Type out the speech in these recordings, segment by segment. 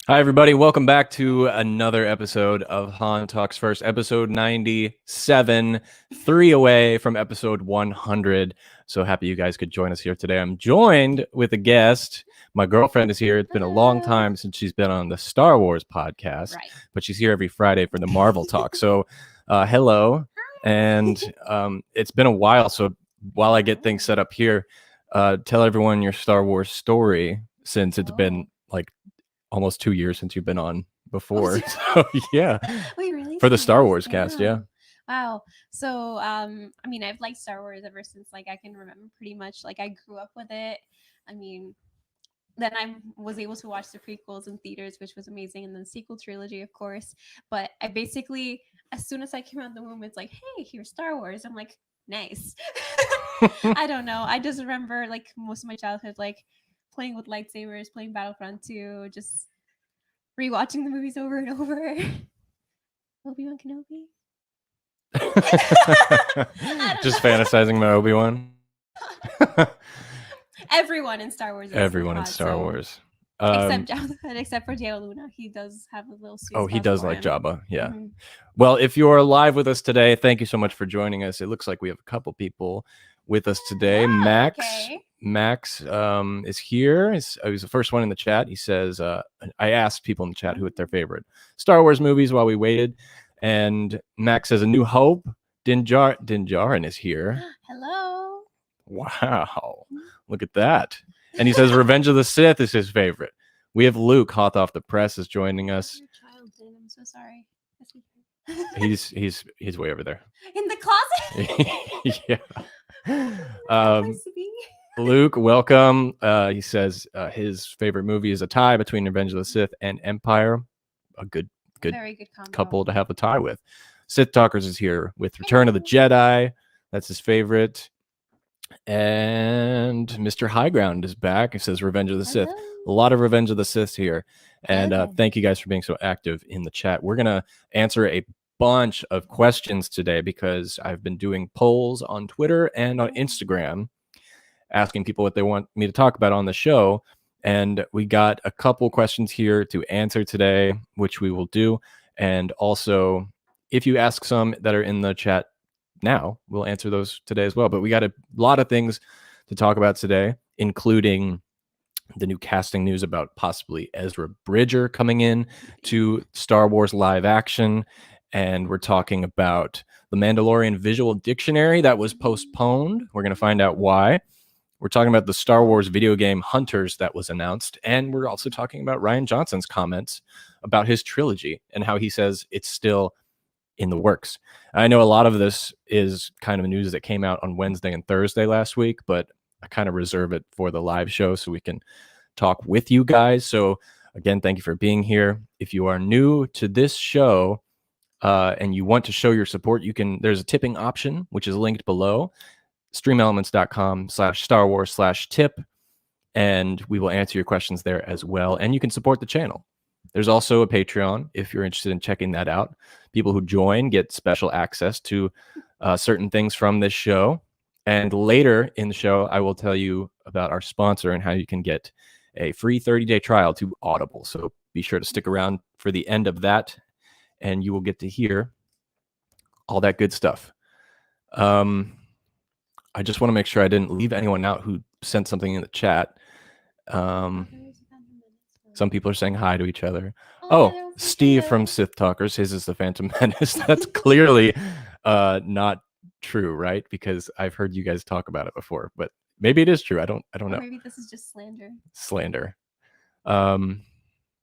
Hi, everybody. Welcome back to another episode of Han Talks First, episode 97, 3 away from episode 100. So happy you guys could join us here today. I'm joined with a guest. My girlfriend is here. It's been a long time since she's been on the Star Wars podcast, but she's here every Friday for the Marvel Talk. So hello. And it's been a while. So while I get things set up here, tell everyone your Star Wars story, since it's been like almost 2 years since you've been on before. So yeah. Wait, really? For the Star Wars cast, yeah. Wow. So I mean, I've liked Star Wars ever since like I can remember pretty much. Like I grew up with it. I mean, then I was able to watch the prequels in theaters, which was amazing, and then the sequel trilogy, of course. But I basically, as soon as I came out the womb, it's like, hey, here's Star Wars. I'm like, nice. I don't know. I just remember like most of my childhood, like playing with lightsabers, playing Battlefront 2, just rewatching the movies over and over. Obi-Wan Kenobi. Just fantasizing about Obi-Wan. Everyone in Star Wars. Everyone in Star Wars. Except for Diego Luna. He does have a little sweet Oh, he does like him. Jabba. Yeah. Mm-hmm. Well, if you're live with us today, thank you so much for joining us. It looks like we have a couple people with us today. Yeah, Max. Okay. Max is here. He was the first one in the chat. He says, I asked people in the chat who their favorite Star Wars movies while we waited. And Max says, A New Hope. Din Djarin is here. Hello. Wow. Look at that. And he says, Revenge of the Sith is his favorite. We have Luke, hot off the press, is joining us. Your child, I'm so sorry. He's way over there. In the closet? Yeah. Luke, welcome. He says his favorite movie is a tie between Revenge of the Sith and Empire. A good Very good couple to have a tie with. Sith Talkers is here with Return of the Jedi. That's his favorite. And Mr. High Ground is back. He says Revenge of the Sith. A lot of Revenge of the Sith here. And thank you guys for being so active in the chat. We're going to answer a bunch of questions today because I've been doing polls on Twitter and on Instagram asking people what they want me to talk about on the show. And we got a couple questions here to answer today, which we will do. And also, if you ask some that are in the chat now, we'll answer those today as well. But we got a lot of things to talk about today, including the new casting news about possibly Ezra Bridger coming in to Star Wars live action. And we're talking about the Mandalorian visual dictionary that was postponed. We're going to find out why. We're talking about the Star Wars video game Hunters that was announced. And we're also talking about Rian Johnson's comments about his trilogy and how he says it's still in the works. I know a lot of this is kind of news that came out on Wednesday and Thursday last week, but I kind of reserve it for the live show so we can talk with you guys. So again, thank you for being here. If you are new to this show and you want to show your support, there's a tipping option, which is linked below. streamelements.com/Star Wars/tip, and we will answer your questions there as well. And you can support the channel. There's also a Patreon if you're interested in checking that out. People who join get special access to certain things from this show. And later in the show, I will tell you about our sponsor and how you can get a free 30-day trial to Audible. So be sure to stick around for the end of that, and you will get to hear all that good stuff. I just want to make sure I didn't leave anyone out who sent something in the chat. Some people are saying hi to each other. Oh, Steve from Sith Talkers, his is the Phantom Menace. That's clearly not true, right? Because I've heard you guys talk about it before, but maybe it is true. I don't know. Maybe this is just slander.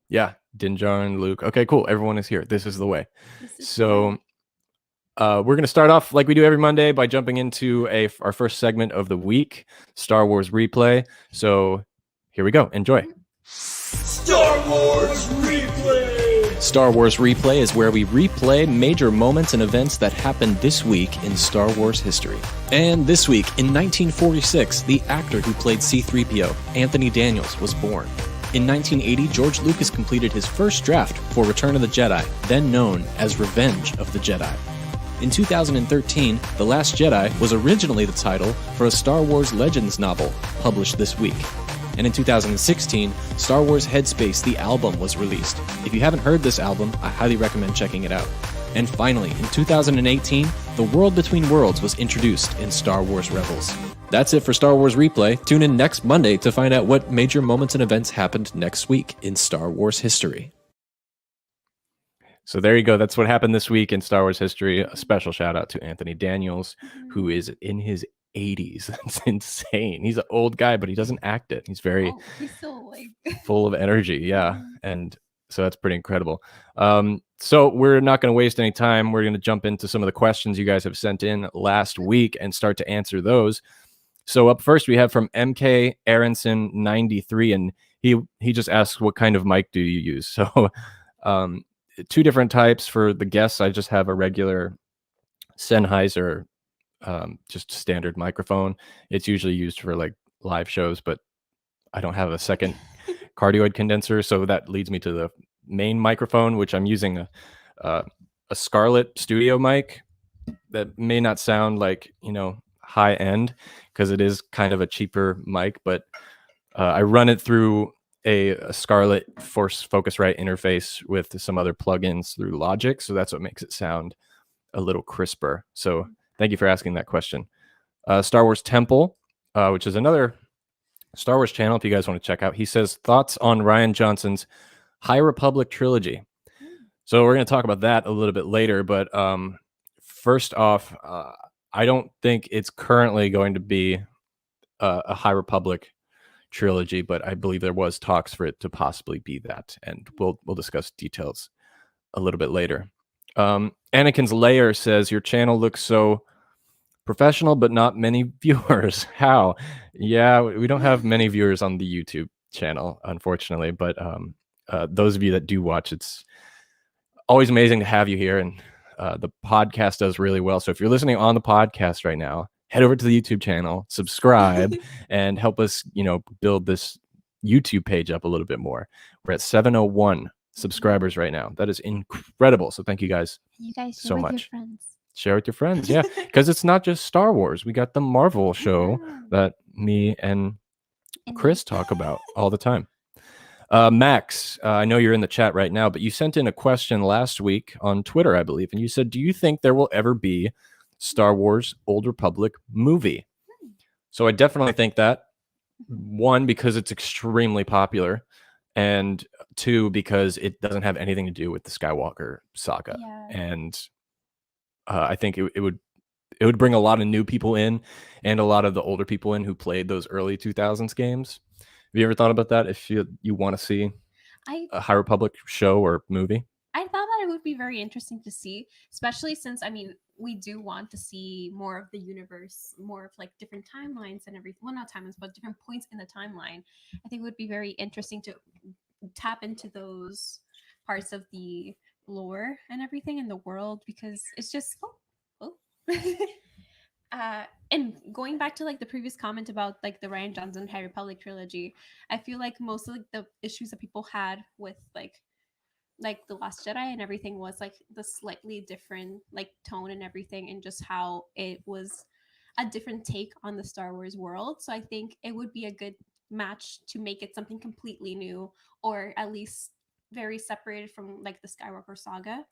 Yeah, Din Djarin, Luke. Okay, cool. Everyone is here. This is the way. So We're going to start off like we do every Monday by jumping into our first segment of the week, Star Wars Replay. So here we go. Enjoy. Star Wars Replay! Star Wars Replay is where we replay major moments and events that happened this week in Star Wars history. And this week, in 1946, the actor who played C-3PO, Anthony Daniels, was born. In 1980, George Lucas completed his first draft for Return of the Jedi, then known as Revenge of the Jedi. In 2013, The Last Jedi was originally the title for a Star Wars Legends novel published this week. And in 2016, Star Wars Headspace, the album, was released. If you haven't heard this album, I highly recommend checking it out. And finally, in 2018, The World Between Worlds was introduced in Star Wars Rebels. That's it for Star Wars Replay. Tune in next Monday to find out what major moments and events happened next week in Star Wars history. So there you go. That's what happened this week in Star Wars history. A special shout out to Anthony Daniels, who is in his 80s. That's insane. He's an old guy, but he doesn't act it. He's very he's so like full of energy. Yeah. And so that's pretty incredible. So we're not going to waste any time. We're going to jump into some of the questions you guys have sent in last week and start to answer those. So up first, we have from MK Aronson 93, and he just asks, what kind of mic do you use? So two different types for the guests. I just have a regular Sennheiser, just standard microphone. It's usually used for like live shows, but I don't have a second cardioid condenser. So that leads me to the main microphone, which I'm using a Scarlett studio mic that may not sound like, high end because it is kind of a cheaper mic, but I run it through a Scarlett Focusrite interface with some other plugins through Logic. So that's what makes it sound a little crisper. So thank you for asking that question. Star Wars Temple, which is another Star Wars channel, if you guys want to check out. He says, thoughts on Rian Johnson's High Republic trilogy. So we're going to talk about that a little bit later. But first off, I don't think it's currently going to be a High Republic trilogy, but I believe there was talks for it to possibly be that, and we'll discuss details a little bit later. Anakin's Lair says, your channel looks so professional but not many viewers. How? Yeah, we don't have many viewers on the YouTube channel, unfortunately, but those of you that do watch, it's always amazing to have you here, and the podcast does really well. So if you're listening on the podcast right now, head over to the YouTube channel, subscribe, and help us, build this YouTube page up a little bit more. We're at 701 subscribers right now. That is incredible. So thank you guys. You guys so much. Your friends. Share with your friends, yeah, because it's not just Star Wars. We got the Marvel show that me and Chris talk about all the time. Max, I know you're in the chat right now, but you sent in a question last week on Twitter, I believe, and you said, do you think there will ever be Star Wars Old Republic movie? So I definitely think that. One, because it's extremely popular, and two, because it doesn't have anything to do with the Skywalker saga. And I think it would bring a lot of new people in and a lot of the older people in who played those early 2000s games. Have you ever thought about that? If you want to see a High Republic show or movie? I thought that it would be very interesting to see, especially since, we do want to see more of the universe, more of like different timelines and everything. Well, not timelines, but different points in the timeline. I think it would be very interesting to tap into those parts of the lore and everything in the world, because it's just and going back to like the previous comment about like the Rian Johnson High Republic trilogy, I feel like most of like the issues that people had with like The Last Jedi and everything was like the slightly different like tone and everything, and just how it was a different take on the Star Wars world. So I think it would be a good match to make it something completely new, or at least very separated from like the Skywalker saga.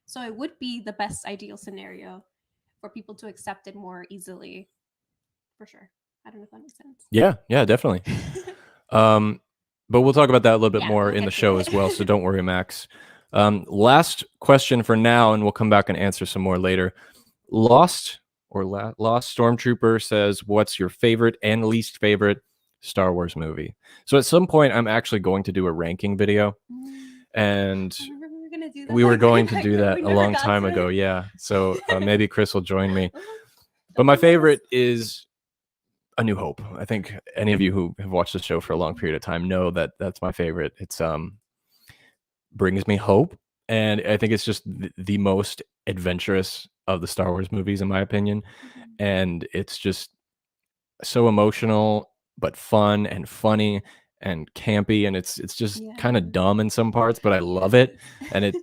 So it would be the best ideal scenario for people to accept it more easily, for sure. I don't know if that makes sense. Yeah, definitely. But we'll talk about that a little bit more in the show as well, so don't worry, Max. Last question for now, and we'll come back and answer some more later. Lost Stormtrooper says, what's your favorite and least favorite Star Wars movie? So at some point, I'm actually going to do a ranking video. And I remember we were going gonna do that. We were Like, going to do we that a never long got time to ago. it. Yeah. So maybe Chris will join me. Don't But my promote us. favorite is A New Hope. I think any of you who have watched the show for a long period of time know that that's my favorite. It's brings me hope, and I think it's just the most adventurous of the Star Wars movies, in my opinion. And it's just so emotional, but fun and funny and campy, and it's just kind Yeah. of dumb in some parts, but I love it, and it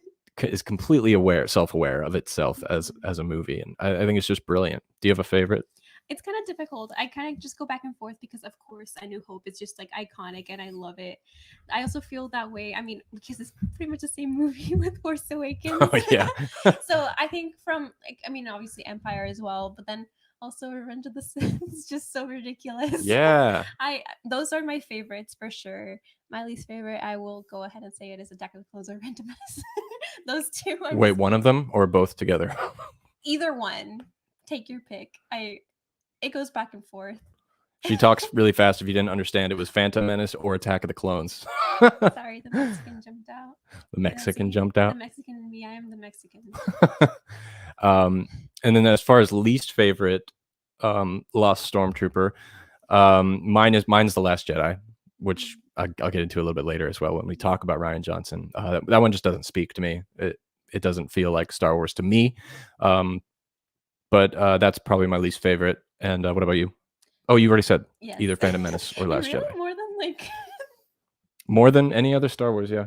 is completely self-aware of itself as a movie, and I think it's just brilliant. Do you have a favorite? It's kind of difficult. I kind of just go back and forth because, of course, A New Hope is just like iconic and I love it. I also feel that way. I mean, because it's pretty much the same movie with Force Awakens. Oh yeah. So I think from like, I mean, obviously Empire as well, but then also Revenge of the Sith is just so ridiculous. Yeah. Those are my favorites for sure. My least favorite, I will go ahead and say it, is Attack of the Clones or Phantom Menace. Those two are Wait, one of them or both together? either one. Take your pick. It goes back and forth. She talks really fast. If you didn't understand, it was Phantom Menace or Attack of the Clones. Sorry, the Mexican jumped out. The Mexican That's jumped The out. Mexican in me. I am the Mexican. And then as far as least favorite, Lost Stormtrooper, mine's The Last Jedi, which I'll get into a little bit later as well when we talk about Rian Johnson. That one just doesn't speak to me. It doesn't feel like Star Wars to me. But that's probably my least favorite. And what about you? Oh, you already said Yes. either Phantom Menace or Last Really? Jedi. More than like More than any other Star Wars, yeah.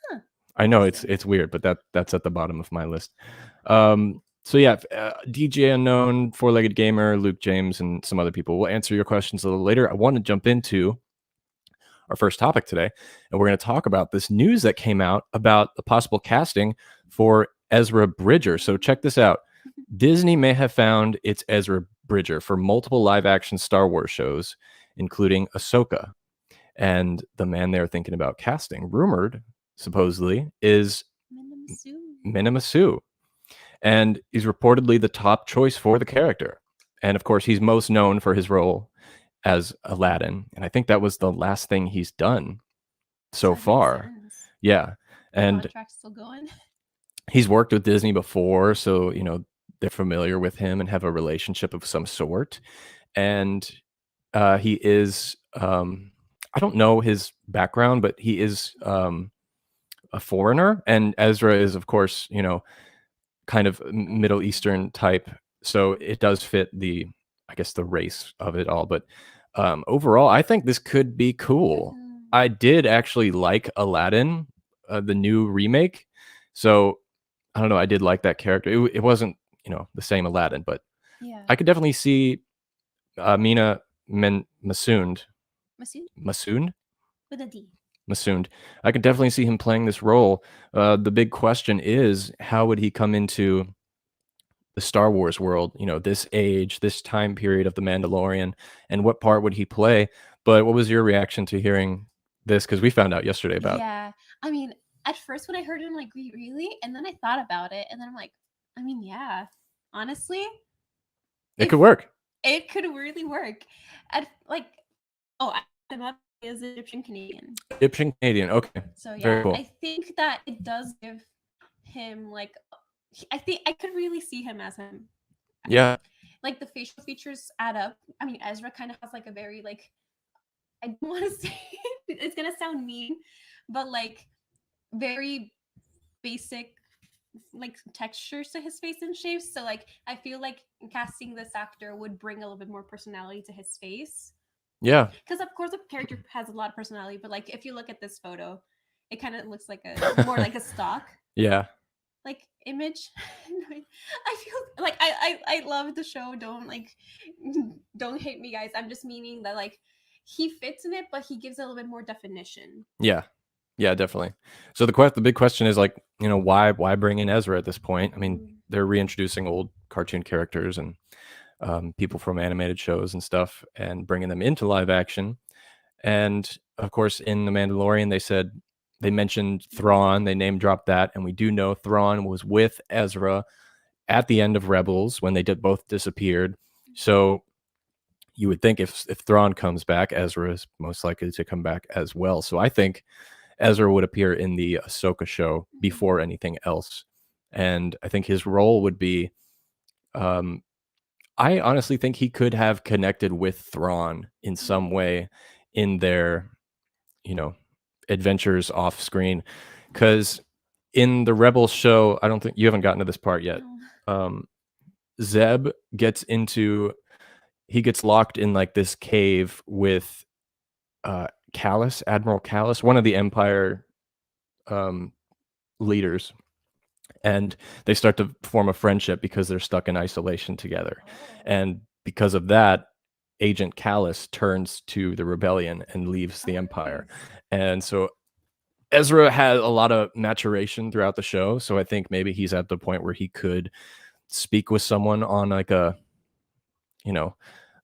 Huh. I know it's weird, but that's at the bottom of my list. So yeah, DJ Unknown, Four-Legged Gamer, Luke James, and some other people. We'll answer your questions a little later. I want to jump into our first topic today, and we're going to talk about this news that came out about the possible casting for Ezra Bridger. So check this out. Disney may have found its Ezra Bridger for multiple live-action Star Wars shows, including Ahsoka. And the man they're thinking about casting, rumored, supposedly, is Mena Masou. And he's reportedly the top choice for the character. And of course, he's most known for his role as Aladdin. And I think that was the last thing he's done so far. Yeah. And contract's still going. He's worked with Disney before, so they're familiar with him and have a relationship of some sort. And he is I don't know his background, but he is a foreigner, and Ezra is, of course, kind of Middle Eastern type. So it does fit the race of it all. But overall, I think this could be cool. I did actually like Aladdin, the new remake. So I don't know. I did like that character. It wasn't, the same Aladdin, but Yeah. I could definitely see Mena Massoud. Massoud? With a D. Massoud. I could definitely see him playing this role. The big question is, how would he come into the Star Wars world? This age, this time period of The Mandalorian, and what part would he play? But what was your reaction to hearing this? Because we found out yesterday about. Yeah, I mean, at first when I heard it, I'm like, really? And then I thought about it, and then I'm like, I mean, yeah, honestly, It could work. It could really work. I'm not is Egyptian Canadian. Egyptian Canadian, okay. So yeah, very cool. I think that it does give him like, I think I could really see him as him. Yeah. Like the facial features add up. I mean, Ezra kind of has like a very like, I don't want to say it's gonna sound mean, but like very basic like textures to his face and shapes. So like I feel like casting this actor would bring a little bit more personality to his face. Yeah. Because of course the character has a lot of personality, but like if you look at this photo, it kind of looks like a more like a stock. Yeah. Like image. I feel like I love the show. Don't hate me, guys. I'm just meaning that like he fits in it, but he gives it a little bit more definition. Yeah. Yeah, definitely. So the big question is like, why bring in Ezra at this point? I mean, they're reintroducing old cartoon characters and people from animated shows and stuff, and bringing them into live action. And of course, in The Mandalorian, they mentioned Thrawn. They name dropped that, and we do know Thrawn was with Ezra at the end of Rebels when they both disappeared. So you would think if Thrawn comes back, Ezra is most likely to come back as well. So I think Ezra would appear in the Ahsoka show before anything else. And I think his role would be, I honestly think he could have connected with Thrawn in some way in their, adventures off screen. Because in the Rebels show, I don't think you haven't gotten to this part yet. Zeb gets locked in like this cave with Admiral Callus, one of the Empire leaders, and they start to form a friendship because they're stuck in isolation together. And because of that, Agent Callus turns to the rebellion and leaves the Empire. And so Ezra had a lot of maturation throughout the show, so I think maybe he's at the point where he could speak with someone on like a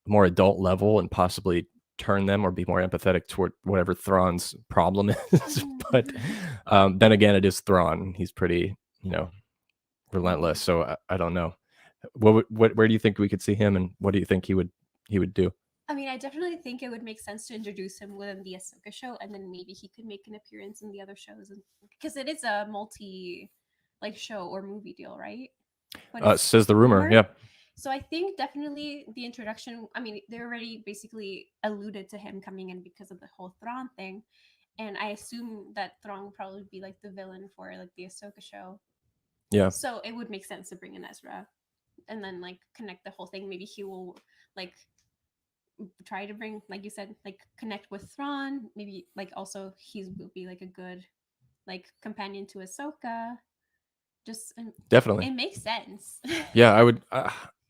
more adult level and possibly turn them or be more empathetic toward whatever Thrawn's problem is. But then again, it is Thrawn. He's pretty, relentless. So I don't know. Where do you think we could see him, and what do you think he would do? I mean, I definitely think it would make sense to introduce him within the Ahsoka show, and then maybe he could make an appearance in the other shows, because it is a multi, show or movie deal, right? Says the rumor, yeah. So I think definitely the introduction. I mean, they already basically alluded to him coming in because of the whole Thrawn thing, and I assume that Thrawn would probably be like the villain for like the Ahsoka show. Yeah. So it would make sense to bring in Ezra, and then connect the whole thing. Maybe he will try to bring, like you said, connect with Thrawn. Maybe also he will be a good companion to Ahsoka. Just definitely, it makes sense. Yeah, I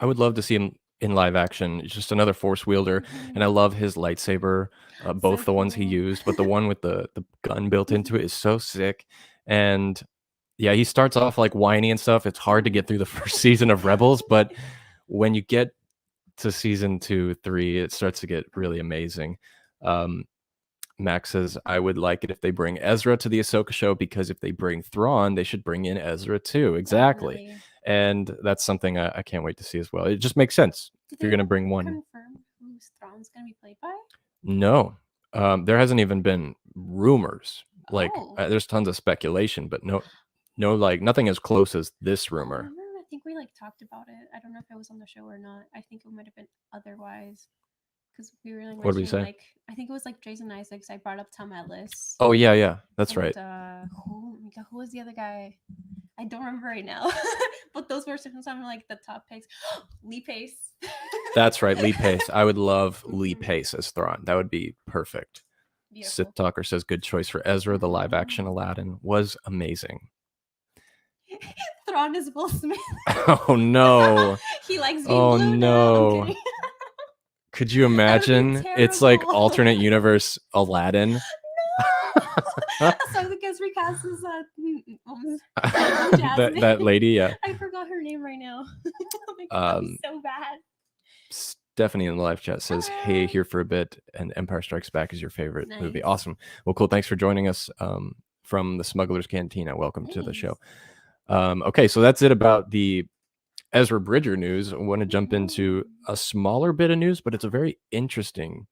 would love to see him in live action. It's just another Force wielder, and I love his lightsaber. Both the ones he used, but the one with the gun built into it is so sick. And yeah, he starts off whiny and stuff. It's hard to get through the first season of Rebels, but when you get to season 2, 3, it starts to get really amazing. Max says, I would like it if they bring Ezra to the Ahsoka show, because if they bring Thrawn, they should bring in Ezra too. Exactly. Definitely. And that's something I can't wait to see as well. It just makes sense if you're going to bring one. Confirm who Thrawn's going to be played by? No. There hasn't even been rumors. There's tons of speculation, but no, nothing as close as this rumor. I think we talked about it. I don't know if it was on the show or not. I think it might have been otherwise, because we were what did we say? I think it was Jason Isaacs. I brought up Tom Ellis. Oh yeah, that's right. Who was the other guy? I don't remember right now. But those were some the top picks. Lee Pace. That's right, Lee Pace. I would love Lee Pace as Thrawn. That would be perfect. Beautiful. Sith Talker says, good choice for Ezra. The live action Aladdin was amazing. Thrawn is Will Smith. Oh no. He likes being blue no. Now. Could you imagine? It's alternate universe Aladdin. No. So the guest recast is that lady, yeah. I forgot her name right now. Oh my God, so bad. Stephanie in the live chat says, hey, here for a bit, and Empire Strikes Back is your favorite movie. Awesome. Well, cool. Thanks for joining us from the Smuggler's Cantina. Welcome to the show. Okay, so that's it about the Ezra Bridger news. I want to jump into a smaller bit of news, but it's a very interesting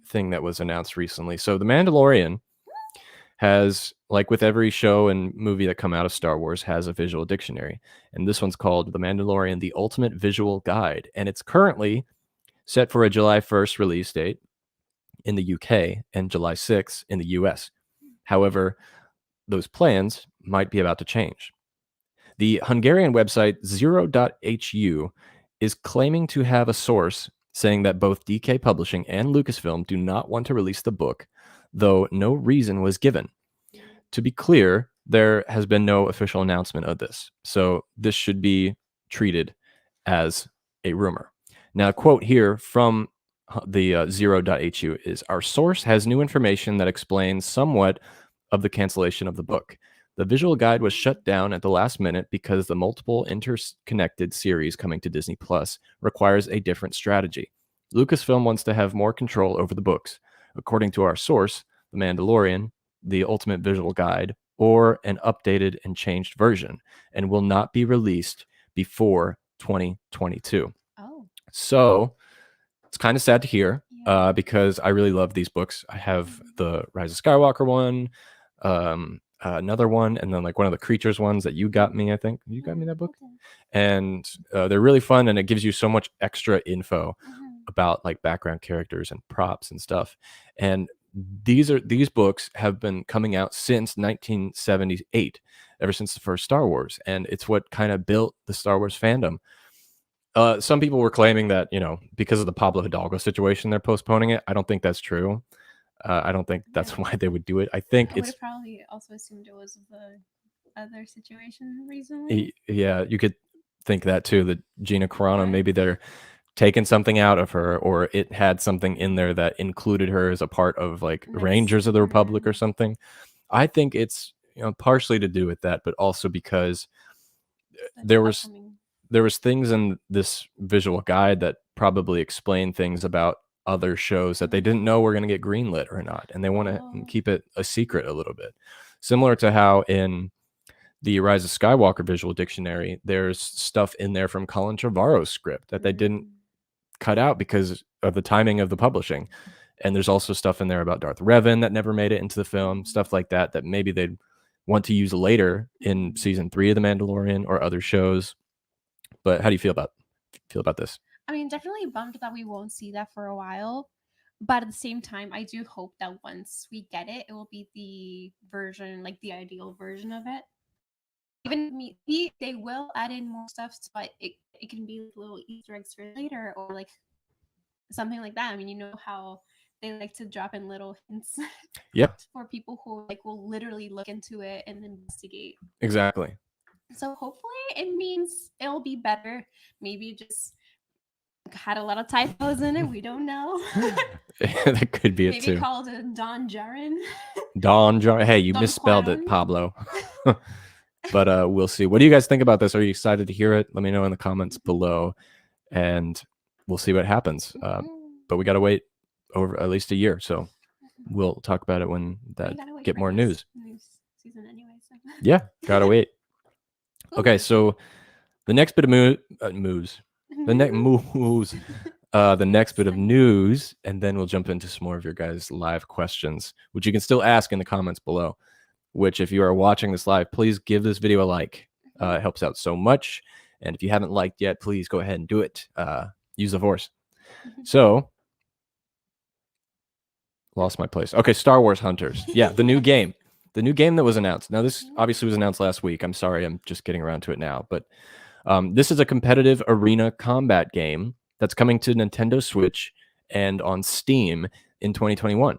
thing that was announced recently. So The Mandalorian has, like with every show and movie that come out of Star Wars, has a visual dictionary. And this one's called The Mandalorian, The Ultimate Visual Guide. And it's currently set for a July 1st release date in the UK and July 6th in the US. However, those plans might be about to change. The Hungarian website 0.hu is claiming to have a source saying that both DK Publishing and Lucasfilm do not want to release the book, though no reason was given. To be clear, there has been no official announcement of this, so this should be treated as a rumor. Now, a quote here from the 0.hu is, our source has new information that explains somewhat of the cancellation of the book. The visual guide was shut down at the last minute because the multiple interconnected series coming to Disney Plus requires a different strategy. Lucasfilm wants to have more control over the books. According to our source, The Mandalorian, the Ultimate Visual Guide, or an updated and changed version, and will not be released before 2022. Oh. So it's kind of sad to hear. because I really love these books. I have the Rise of Skywalker one, another one, and then like one of the creatures ones that you got me. I think you got me that book, and they're really fun, and it gives you so much extra info about like background characters and props and stuff. And these books have been coming out since 1978, ever since the first Star Wars, and it's what kind of built the Star Wars fandom. Some people were claiming that, you know, because of the Pablo Hidalgo situation, they're postponing it. I don't think that's true. I don't think that's why they would do it. I think I would it's have probably also assumed it was the other situation recently. yeah, you could think that too. That Gina Carano, Right. maybe they're taking something out of her, or it had something in there that included her as a part of like Next. Rangers of the Republic or something. I think it's, you know, partially to do with that, but also because there was things in this visual guide that probably explain things about other shows that they didn't know were going to get greenlit or not, and they want to keep it a secret a little bit, similar to how in the Rise of Skywalker visual dictionary there's stuff in there from Colin Trevorrow's script that they didn't cut out because of the timing of the publishing. And there's also stuff in there about Darth Revan that never made it into the film, stuff like that that maybe they'd want to use later in season 3 of The Mandalorian or other shows. But how do you feel about this? I mean, definitely bummed that we won't see that for a while. But at the same time, I do hope that once we get it, it will be the version, like the ideal version of it. Even maybe they will add in more stuff, but it can be little Easter eggs for later or like something like that. I mean, you know how they like to drop in little hints for people who like will literally look into it and investigate. Exactly. So hopefully it means it'll be better. Maybe just had a lot of typos in it. We don't know. That could be it too. Maybe called Don Jaren. Don Jaren. Hey, you Don misspelled Juan. it, Pablo. But we'll see. What do you guys think about this? Are you excited to hear it? Let me know in the comments below, and we'll see what happens. But we got to wait over at least a year, so we'll talk about it when that get more news. Season anyway, so. Yeah, gotta wait. Okay, so the next bit of moves, the next bit of news, and then we'll jump into some more of your guys' live questions, which you can still ask in the comments below. Which, if you are watching this live, please give this video a like. It helps out so much. And if you haven't liked yet, please go ahead and do it. Use the force. So, lost my place. Okay, Star Wars Hunters. Yeah, the new game. The new game that was announced. Now, this obviously was announced last week. I'm sorry, I'm just getting around to it now. But this is a competitive arena combat game that's coming to Nintendo Switch and on Steam in 2021.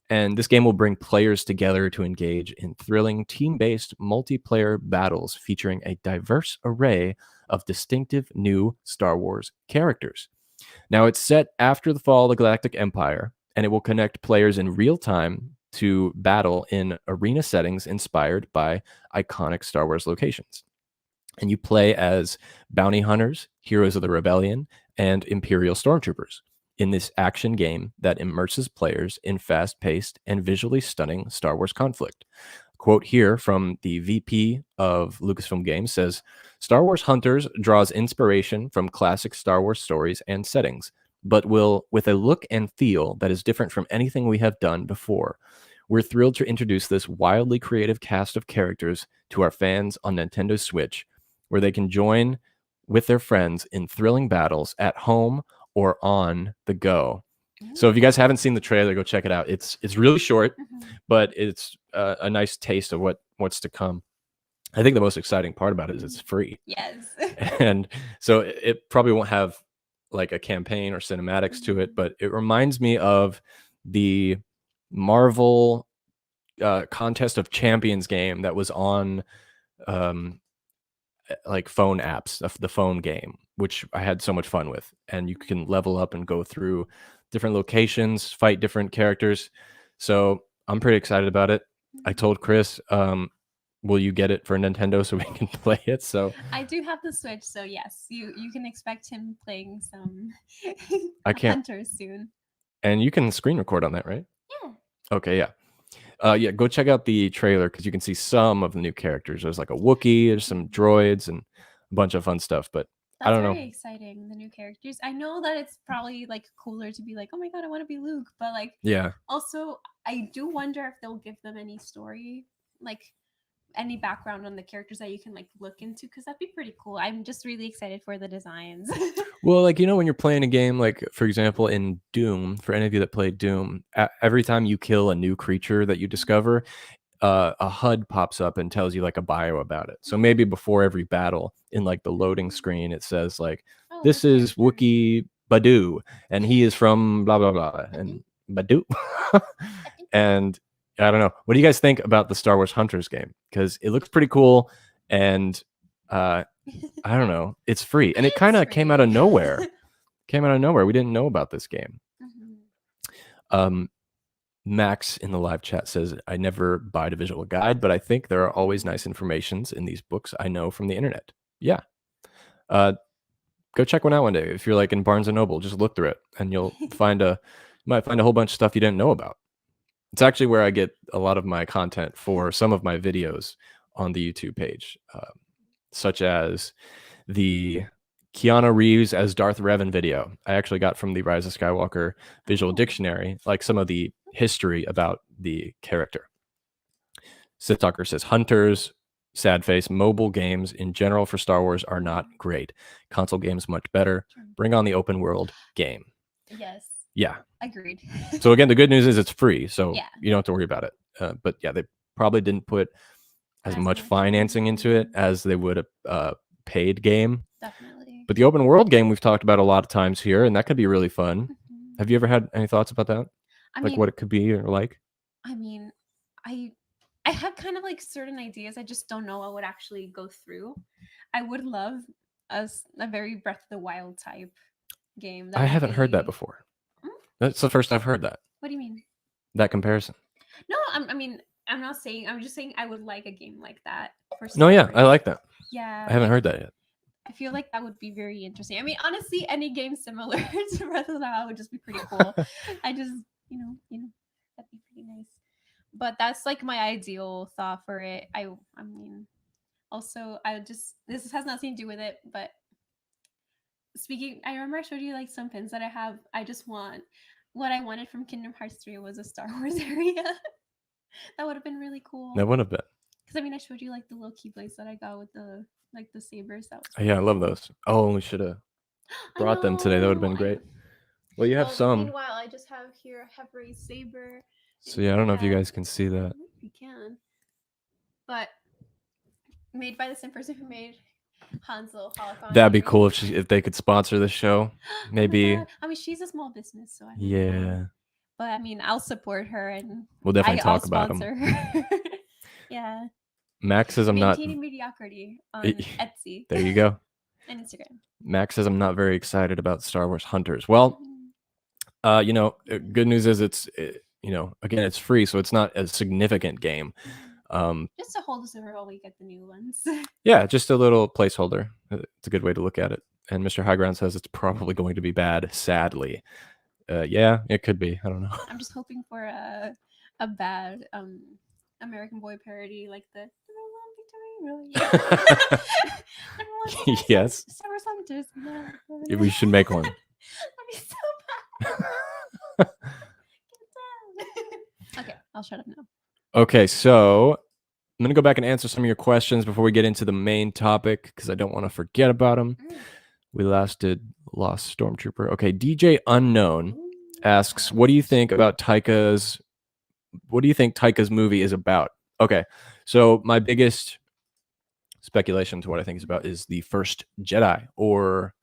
And this game will bring players together to engage in thrilling team-based multiplayer battles featuring a diverse array of distinctive new Star Wars characters. Now, it's set after the fall of the Galactic Empire, and it will connect players in real time to battle in arena settings inspired by iconic Star Wars locations. And you play as bounty hunters, heroes of the rebellion, and Imperial stormtroopers in this action game that immerses players in fast-paced and visually stunning Star Wars conflict. A quote here from the VP of Lucasfilm Games says, "Star Wars Hunters draws inspiration from classic Star Wars stories and settings, but will with a look and feel that is different from anything we have done before. We're thrilled to introduce this wildly creative cast of characters to our fans on Nintendo Switch, where they can join with their friends in thrilling battles at home or on the go." So if you guys haven't seen the trailer, go check it out. It's really short, but it's a nice taste of what's to come. I think the most exciting part about it is it's free. Yes. And so it probably won't have like a campaign or cinematics to it, but it reminds me of the Marvel Contest of Champions game that was on like phone apps, the phone game, which I had so much fun with. And you can level up and go through different locations, fight different characters. So I'm pretty excited about it. I told Chris, will you get it for Nintendo so we can play it? So I do have the Switch, so yes, you can expect him playing some Hunters soon. And you can screen record on that, right? Yeah. Okay, yeah. Yeah, go check out the trailer because you can see some of the new characters. There's like a Wookiee, there's some droids, and a bunch of fun stuff. But I That's don't know. very exciting. The new characters. I know that it's probably like cooler to be like, oh my god, I want to be Luke. But like, Yeah. also, I do wonder if they'll give them any story, like any background on the characters that you can like look into, because that'd be pretty cool. I'm just really excited for the designs. Well, like, you know, when you're playing a game, like, for example, in Doom, for any of you that played Doom, every time you kill a new creature that you discover, a HUD pops up and tells you like a bio about it. So maybe before every battle in like the loading screen, it says like, Oh, this is character. Wookiee Badu, and he is from blah, blah, blah. And Badu. And I don't know. What do you guys think about the Star Wars Hunters game? Because it looks pretty cool. And I don't know. It's free. And it kind of came out of nowhere. We didn't know about this game. Max in the live chat says, I never buy a visual guide, but I think there are always nice informations in these books I know from the internet. Yeah. Go check one out one day. If you're like in Barnes and Noble, just look through it and you might find a whole bunch of stuff you didn't know about. It's actually where I get a lot of my content for some of my videos on the YouTube page, such as the Keanu Reeves as Darth Revan video I actually got from the Rise of Skywalker visual dictionary, like some of the history about the character. Sith Talker says, Hunters, sad face, mobile games in general for Star Wars are not great. Console games much better. Bring on the open world game. Yes. Yeah. Agreed. So again, the good news is it's free, so Yeah. you don't have to worry about it. But yeah, they probably didn't put as much financing into it as they would a paid game. Definitely. But the open world game we've talked about a lot of times here, and that could be really fun. Have you ever had any thoughts about that? I Like mean, what it could be or like? I mean, I have kind of like certain ideas. I just don't know what would actually go through. I would love a very Breath of the Wild type game. I haven't heard that before. That's the first I've heard that. What do you mean? That comparison. No, I mean, I'm not saying. I'm just saying I would like a game like that. For No, yeah, Star I like that. Yeah. I haven't heard that yet. I feel like that would be very interesting. I mean, honestly, any game similar to Breath of the Wild would just be pretty cool. I just, you know, that'd be pretty nice. But that's like my ideal thought for it. I mean, also, this has nothing to do with it, but speaking, I remember I showed you like some pins that I have. I just want what I wanted from Kingdom Hearts 3 was a Star Wars area. That would have been really cool. That would have been. Because I mean, I showed you like the little keyblades that I got with the sabers. That was Yeah, I love those. Oh, we should have brought them today. That would have been great. Well, you have some. Meanwhile, I just have here I have Ray's saber. So yeah, I don't know if you guys can see that. You can. But made by the same person who made Hansel Holocaust. That'd be cool if they could sponsor this show. Maybe. Oh, I mean, she's a small business, so I don't Yeah. know. But I mean, I'll support her and We'll definitely talk about them. her. Yeah. Max says I'm not. Maintaining mediocrity on Etsy. There you go. And Instagram. Max says I'm not very excited about Star Wars Hunters. Well, you know, good news is again, it's free, so it's not a significant game. Just to hold us over while we get the new ones. Yeah, just a little placeholder. It's a good way to look at it. And Mr. Highground says it's probably going to be bad, sadly. Yeah, it could be. I don't know. I'm just hoping for a bad American Boy parody like the Yes. Star Wars Hunters. We should make one. That'd be so bad. Okay, I'll shut up now. Okay, so I'm going to go back and answer some of your questions before we get into the main topic because I don't want to forget about them. We last did Lost Stormtrooper. Okay, DJ Unknown asks, what do you think Taika's movie is about? Okay, so my biggest speculation to what I think is about is the first Jedi or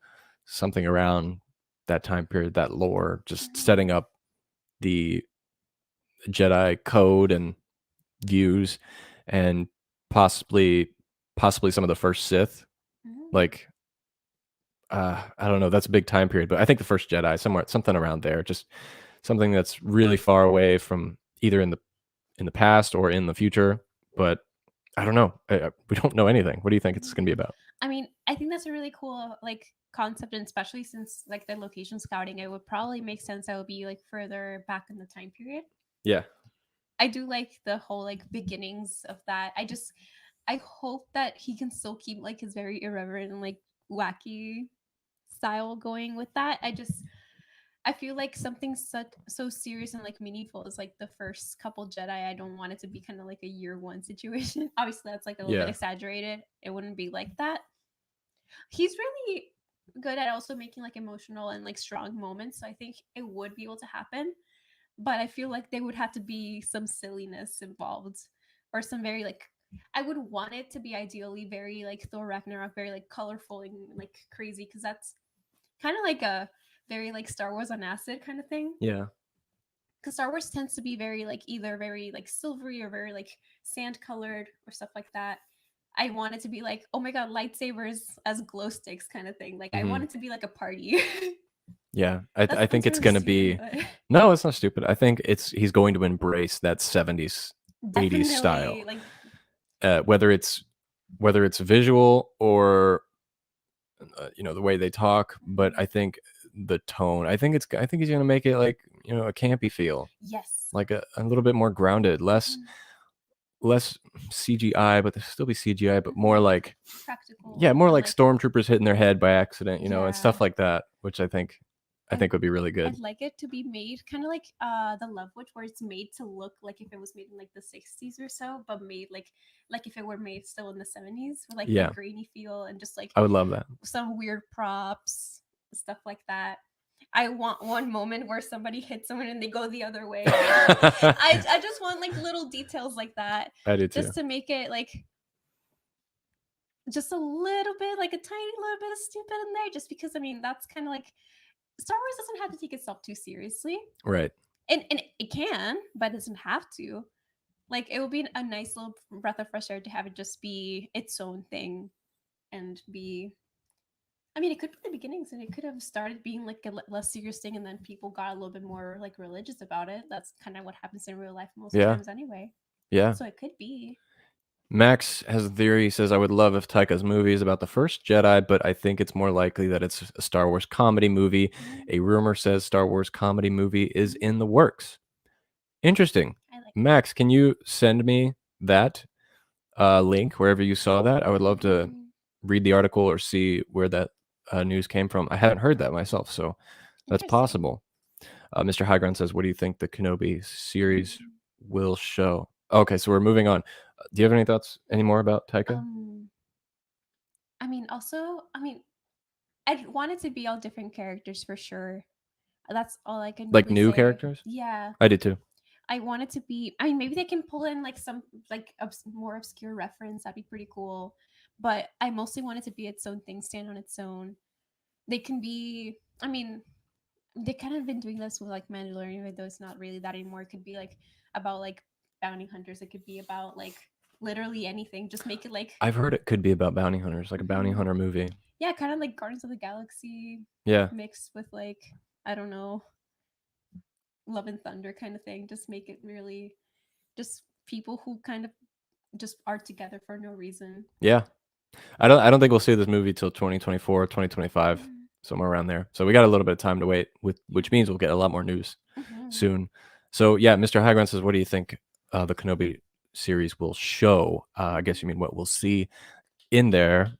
something around that time period, that lore, just setting up the Jedi code and views and possibly some of the first Sith. Like I don't know, that's a big time period, but I think the first Jedi, something around there, just something that's really far away from either in the past or in the future. But I don't know. We don't know anything. What do you think it's going to be about? I mean, I think that's a really cool like concept, and especially since like the location scouting, it would probably make sense that would be like further back in the time period. Yeah. I do like the whole like beginnings of that. I hope that he can still keep like his very irreverent and like wacky style going with that. I feel like something so serious and like meaningful is like the first couple Jedi. I don't want it to be kind of like a year one situation. Obviously, that's like a little bit exaggerated. It wouldn't be like that. He's really good at also making like emotional and like strong moments. So I think it would be able to happen. But I feel like there would have to be some silliness involved or some very like I would want it to be ideally very like Thor Ragnarok, very like colorful and like crazy because that's kind of like a very like Star Wars on acid kind of thing. Yeah. Because Star Wars tends to be very like either very like silvery or very like sand colored or stuff like that. I want it to be like, oh my god, lightsabers as glow sticks kind of thing. Like I want it to be like a party. Yeah, I think it's really going to stupid, be. but No, it's not stupid. I think he's going to embrace that 70s, 80s definitely style. like Whether it's visual or the way they talk, but I think the tone. I think he's going to make it like a campy feel, yes, like a little bit more grounded, less CGI, but there'll still be CGI, but more like practical. yeah, more and, like stormtroopers hitting their head by accident, and Yeah. stuff like that, which I think would be really good. I'd like it to be made kind of like the Love Witch, where it's made to look like if it was made in like the 60s or so, but made like if it were made still in the 70s with like Yeah. the grainy feel and just like I would love that. some weird props, stuff like that. I want one moment where somebody hits someone and they go the other way. I just want like little details like that, I do too. just to make it like just a little bit, like a tiny little bit of stupid in there, just because I mean that's kind of like Star Wars doesn't have to take itself too seriously. Right. And it can, but it doesn't have to. Like it would be a nice little breath of fresh air to have it just be its own thing and be I mean, it could be the beginnings and it could have started being like a less serious thing and then people got a little bit more like religious about it. That's kind of what happens in real life most times anyway. Yeah. So it could be. Max has a theory. He says, I would love if Taika's movie is about the first Jedi, but I think it's more likely that it's a Star Wars comedy movie. A rumor says Star Wars comedy movie is in the works. Interesting. Max, can you send me that link wherever you saw that? I would love to read the article or see where that news came from. I haven't heard that myself, so that's possible. Mr. Highground says, what do you think the Kenobi series will show? Okay, so we're moving on. Do you have any thoughts anymore about Taika? I mean, I'd want it to be all different characters for sure. That's all I can Like really new say. characters? Yeah. I did too. I want it to be. I mean, maybe they can pull in like some like more obscure reference. That'd be pretty cool. But I mostly want it to be its own thing, stand on its own. They can be. I mean, they kind of been doing this with like Mandalorian, even though it's not really that anymore. It could be like about like bounty hunters. It could be about like literally anything. Just make it like I've heard it could be about bounty hunters, like a bounty hunter movie. Yeah, kind of like Guardians of the Galaxy. Yeah. Mixed with like I don't know, Love and Thunder kind of thing. Just make it really just people who kind of just are together for no reason. Yeah. I don't think we'll see this movie till 2024, 2025, somewhere around there. So we got a little bit of time to wait, which means we'll get a lot more news soon. So yeah, Mr. Highground says, what do you think the Kenobi series will show? I guess you mean what we'll see in there.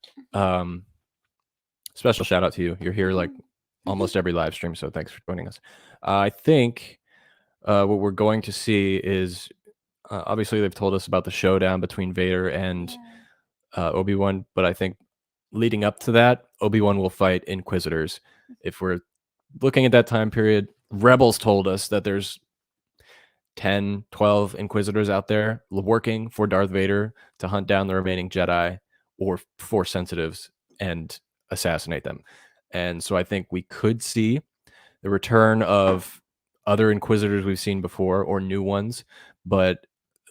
Special shout out to you. You're here like almost every live stream, so thanks for joining us. I think what we're going to see is obviously they've told us about the showdown between Vader and Obi-Wan, but I think leading up to that, Obi-Wan will fight Inquisitors. If we're looking at that time period, Rebels told us that there's 10, 12 Inquisitors out there working for Darth Vader to hunt down the remaining Jedi or Force sensitives and assassinate them. And so I think we could see the return of other Inquisitors we've seen before or new ones, but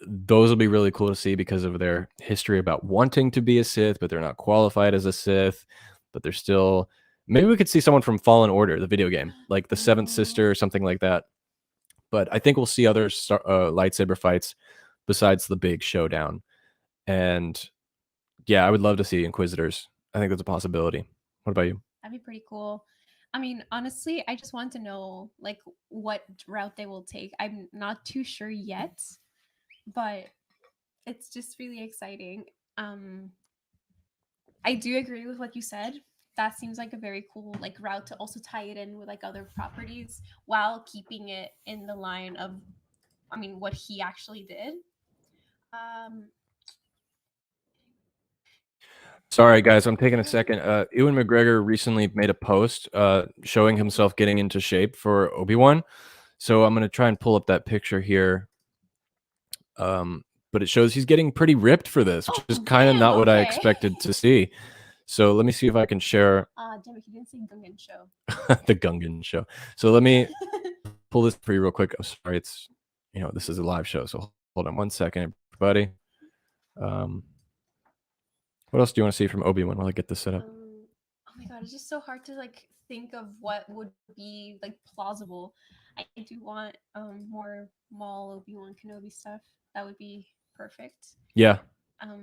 those will be really cool to see because of their history about wanting to be a Sith, but they're not qualified as a Sith, but they're still... Maybe we could see someone from Fallen Order, the video game, like the Seventh Sister or something like that. But I think we'll see other lightsaber fights besides the big showdown. And yeah, I would love to see Inquisitors. I think that's a possibility. What about you? That'd be pretty cool. I mean, honestly, I just want to know like what route they will take. I'm not too sure yet, but it's just really exciting. I do agree with what you said. that seems like a very cool like route to also tie it in with like other properties while keeping it in the line of, I mean, what he actually did. Um, Sorry, guys, I'm taking a second. Ewan McGregor recently made a post showing himself getting into shape for Obi-Wan. So I'm going to try and pull up that picture here. But it shows he's getting pretty ripped for this, which is kind of damn, not what I okay. expected to see. So let me see if I can share damn it, he didn't say Gungan show. the Gungan show. So let me pull this for you real quick. I'm sorry, it's, you know, this is a live show. So hold on one second, everybody. What else do you want to see from Obi-Wan while I get this set up? Oh my god, it's just so hard to like think of what would be like plausible. I do want more Maul Obi-Wan Kenobi stuff. That would be perfect. Yeah. Oh my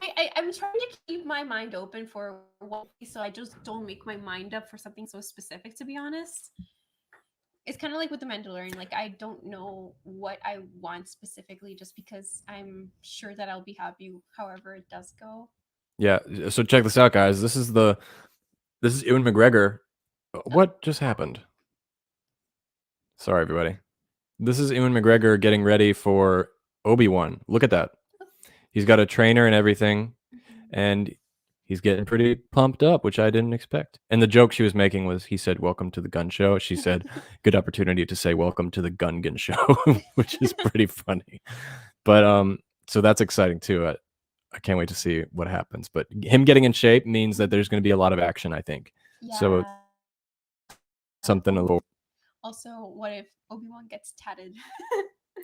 god, I'm trying to keep my mind open for one, so I just don't make my mind up for something so specific. To be honest, it's kind of like with the Mandalorian. Like I don't know what I want specifically, just because I'm sure that I'll be happy however it does go. Yeah. So check this out, guys. This is Ewan McGregor. What just happened? Sorry, everybody. This is Ewan McGregor getting ready for Obi-Wan. Look at that. He's got a trainer and everything, and he's getting pretty pumped up, which I didn't expect. And the joke she was making was, he said, "Welcome to the gun show." She said, "Good opportunity to say welcome to the Gungan show," which is pretty funny. But so that's exciting too. I can't wait to see what happens. But him getting in shape means that there's going to be a lot of action, I think. Yeah. So something a little. Also, what if Obi-Wan gets tatted?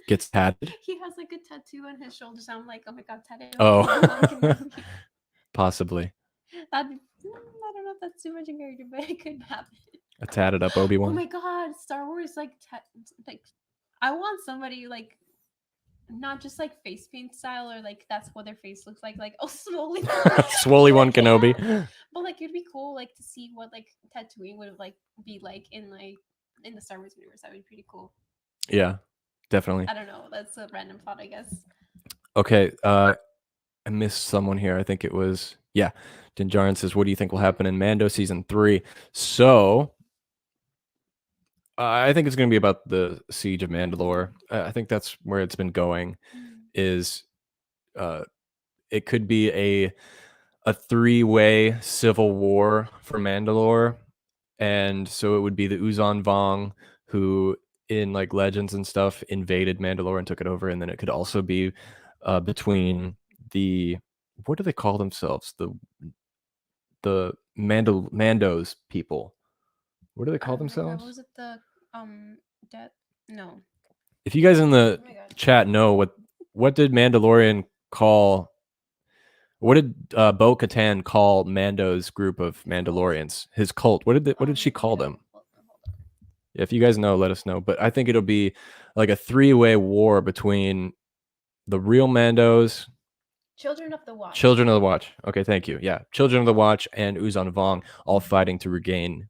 Gets tatted? He has like a tattoo on his shoulders. I'm like, oh my god, tatted. Oh. Possibly. That'd be, I don't know if that's too much in character, but it could happen. A tatted up Obi-Wan. Oh my god, Star Wars like I want somebody like not just like face paint style or like that's what their face looks like oh slowly Swolly one Kenobi. But like it'd be cool like to see what like tattooing would like be like in the Star Wars universe. That would be pretty cool. Yeah, definitely. I don't know, that's a random thought, I guess. Okay, I missed someone here. I think it was, yeah, Dinjarin says, what do you think will happen in Mando season 3? So I think it's going to be about the siege of Mandalore. I think that's where it's been going. Is it could be a 3-way civil war for Mandalore, and so it would be the Uzan Vong who, in like legends and stuff, invaded Mandalore and took it over, and then it could also be between the, what do they call themselves? The Mandos people. What do they call themselves? Was it the death? No. If you guys in the chat know what did Mandalorian call? What did Bo-Katan call Mando's group of Mandalorians? His cult. What did she call them? If you guys know, let us know. But I think it'll be like a 3-way war between the real Mandos. Children of the Watch. Children of the Watch. Okay, thank you. Yeah, Children of the Watch and Uzan Vong all fighting to regain,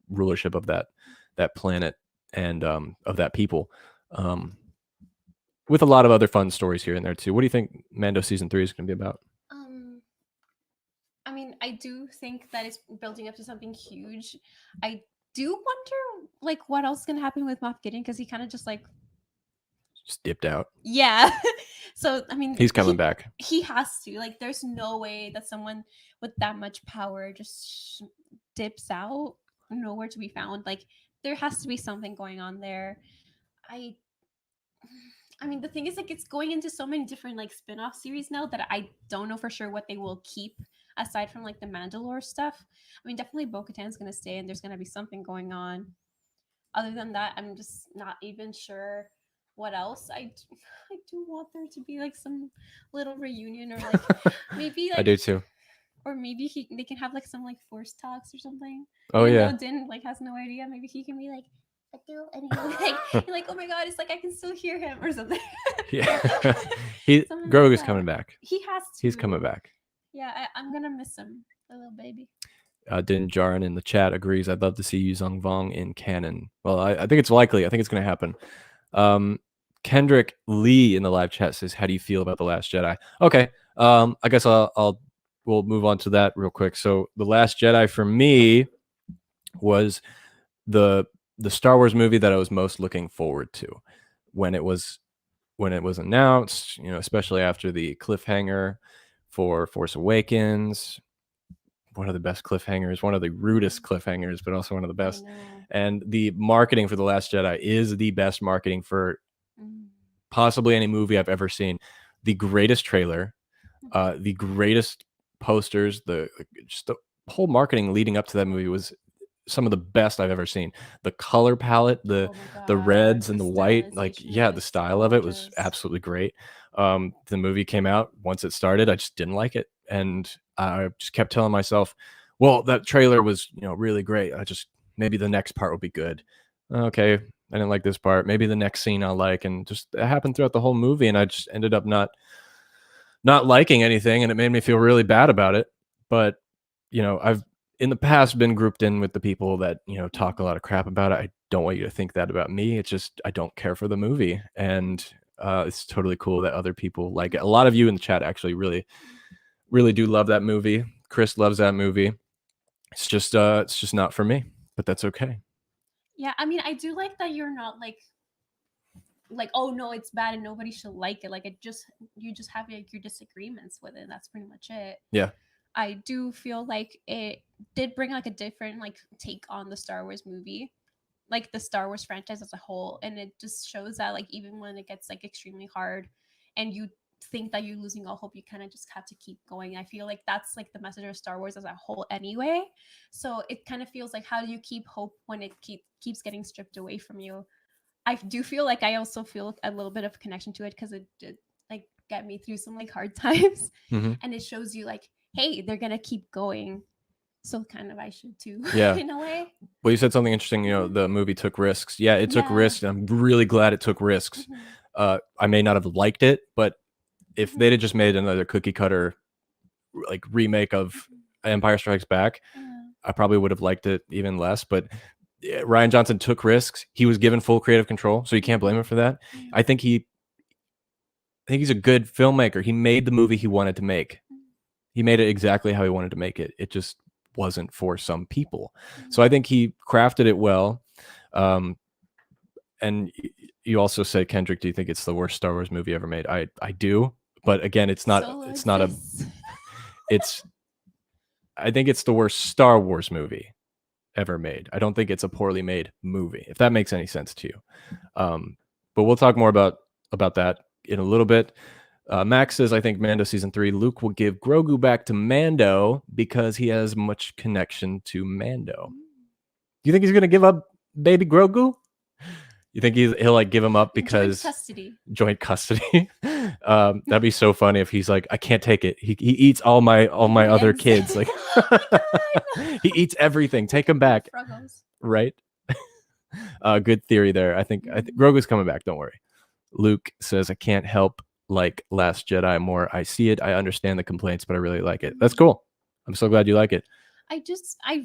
rulership of that planet and of that people. With a lot of other fun stories here and there too. What do you think Mando season 3 is going to be about? I mean, I do think that it's building up to something huge. I do wonder, like, what else is going to happen with Moff Gideon, because he kind of just dipped out. Yeah. So, I mean, he's coming back. He has to. Like, there's no way that someone with that much power just dips out, nowhere to be found. Like, there has to be something going on there. I mean, the thing is, like, it's going into so many different, like, spin-off series now that I don't know for sure what they will keep aside from, like, the Mandalore stuff. I mean, definitely Bo-Katan's going to stay and there's going to be something going on. Other than that, I'm just not even sure what else. I do want there to be, like, some little reunion or, like, maybe, like... I do, too. Or maybe they can have, like, some, like, Force talks or something. Oh, even yeah. though Din, like, has no idea. Maybe he can be, like... And you're like, oh my god, it's like I can still hear him or something. Yeah. Grogu's coming back. He has to. He's coming back. Yeah, I'm gonna miss him, the little baby. Din Djarin in the chat agrees. I'd love to see Uzan Vong in canon. Well, I think it's likely. I think it's going to happen. Kendrick Lee in the live chat says, how do you feel about The Last Jedi? Okay. I guess we'll move on to that real quick. So The Last Jedi for me was the Star Wars movie that I was most looking forward to when it was announced, especially after the cliffhanger for Force Awakens. One of the best cliffhangers, one of the rudest cliffhangers, but also one of the best. And the marketing for The Last Jedi is the best marketing for possibly any movie I've ever seen. The greatest trailer, the greatest posters, just the whole marketing leading up to that movie was some of the best I've ever seen. The color palette, the reds and the white, the style of it was absolutely great. The movie came out. Once it started, I just didn't like it, and I just kept telling myself, well, that trailer was really great. Maybe the next part will be good. Okay, I didn't like this part. Maybe the next scene I'll like, and just it happened throughout the whole movie, and I just ended up not liking anything, and it made me feel really bad about it. But I've in the past been grouped in with the people that talk a lot of crap about it. I don't want you to think that about me. It's just I don't care for the movie, and it's totally cool that other people like it. A lot of you in the chat actually really do love that movie. Chris loves that movie. It's just not for me, but that's okay. Yeah, I mean, I do like that you're not like, oh no, it's bad and nobody should like it. Like you just have like your disagreements with it. That's pretty much it. Yeah. I do feel like it did bring like a different like take on the Star Wars movie, like the Star Wars franchise as a whole, and it just shows that like even when it gets like extremely hard, and you think that you're losing all hope, you kind of just have to keep going. I feel like that's like the message of Star Wars as a whole anyway. So it kind of feels like, how do you keep hope when it keeps getting stripped away from you? I do feel like I also feel a little bit of connection to it because it did like get me through some like hard times, and it shows you like, hey, they're gonna keep going, so kind of I should too. Yeah. In a way. Well, you said something interesting. The movie took risks. Yeah, it took risks, and I'm really glad it took risks. I may not have liked it, but if they'd have just made another cookie cutter like remake of Empire Strikes Back, I probably would have liked it even less. But Rian Johnson took risks. He was given full creative control, so you can't blame him for that. I think he's a good filmmaker. He made the movie he wanted to make. He made it exactly how he wanted to make it. It just wasn't for some people. So I think he crafted it well. And you also said, Kendrick, do you think it's the worst Star Wars movie ever made? I do, but again, I think it's the worst Star Wars movie ever made. I don't think it's a poorly made movie, if that makes any sense to you. But we'll talk more about that in a little bit. Max says, I think Mando season 3, Luke will give Grogu back to Mando because he has much connection to Mando. Do you think he's going to give up baby Grogu? You think he'll like give him up because joint custody? That'd be so funny if he's like, I can't take it. He eats all my other kids. Like he eats everything. Take him back. Right? Good theory there. I think Grogu's coming back. Don't worry. Luke says, I can't help like Last Jedi more. I see it. I understand the complaints, but I really like it. That's cool. I'm so glad you like it. I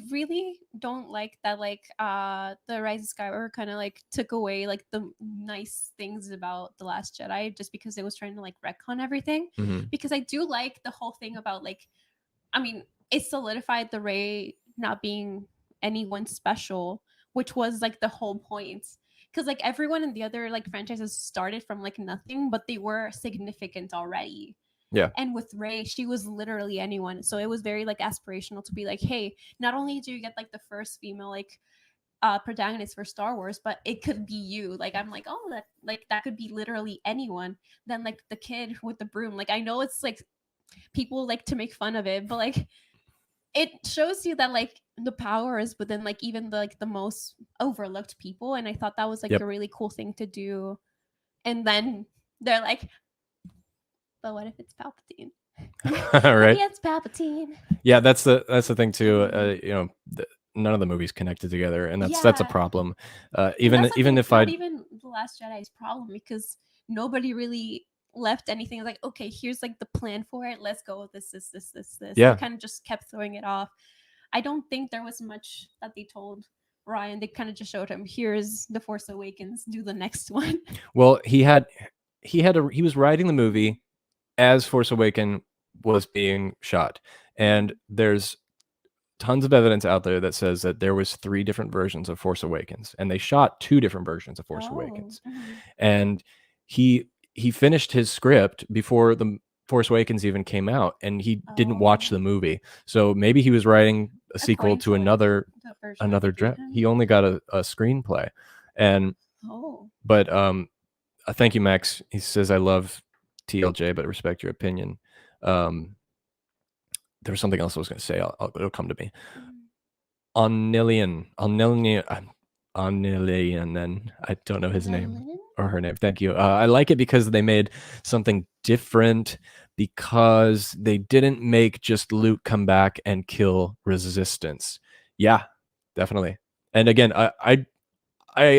really don't like that like the Rise of Skywalker kind of like took away like the nice things about The Last Jedi just because it was trying to like retcon everything. Because I do like the whole thing about like, I mean, it solidified the Rey not being anyone special, which was like the whole point. Because like everyone in the other like franchises started from like nothing, but they were significant already. Yeah. And with Rey, she was literally anyone. So it was very like aspirational to be like, hey, not only do you get like the first female like protagonist for Star Wars, but it could be you. Like I'm like, oh, that could be literally anyone. Then like the kid with the broom. Like I know it's like people like to make fun of it, but like it shows you that like the power is within like even the most overlooked people. And I thought that was like a really cool thing to do. And then they're like, but what if it's Palpatine? Right? Yeah, it's Palpatine. Yeah, that's the thing too. None of the movies connected together, and that's a problem. Even The Last Jedi's problem, because nobody really left anything like, okay, here's like the plan for it. Let's go with this. Yeah. They kind of just kept throwing it off. I don't think there was much that they told Ryan. They kind of just showed him, here's The Force Awakens, do the next one. Well, he was writing the movie as Force Awakens was being shot. And there's tons of evidence out there that says that there was 3 different versions of Force Awakens, and they shot 2 different versions of Force Awakens. And he finished his script before the Force Awakens even came out, and he didn't watch the movie. So maybe he was writing a sequel to another draft. He only got a screenplay. And but thank you, Max. He says, I love TLJ, but respect your opinion. There was something else I was going to say. It'll come to me. Onilian, then I don't know his name or her name. Thank you. I like it because they made something different, because they didn't make just Luke come back and kill Resistance. Yeah, definitely. And again, I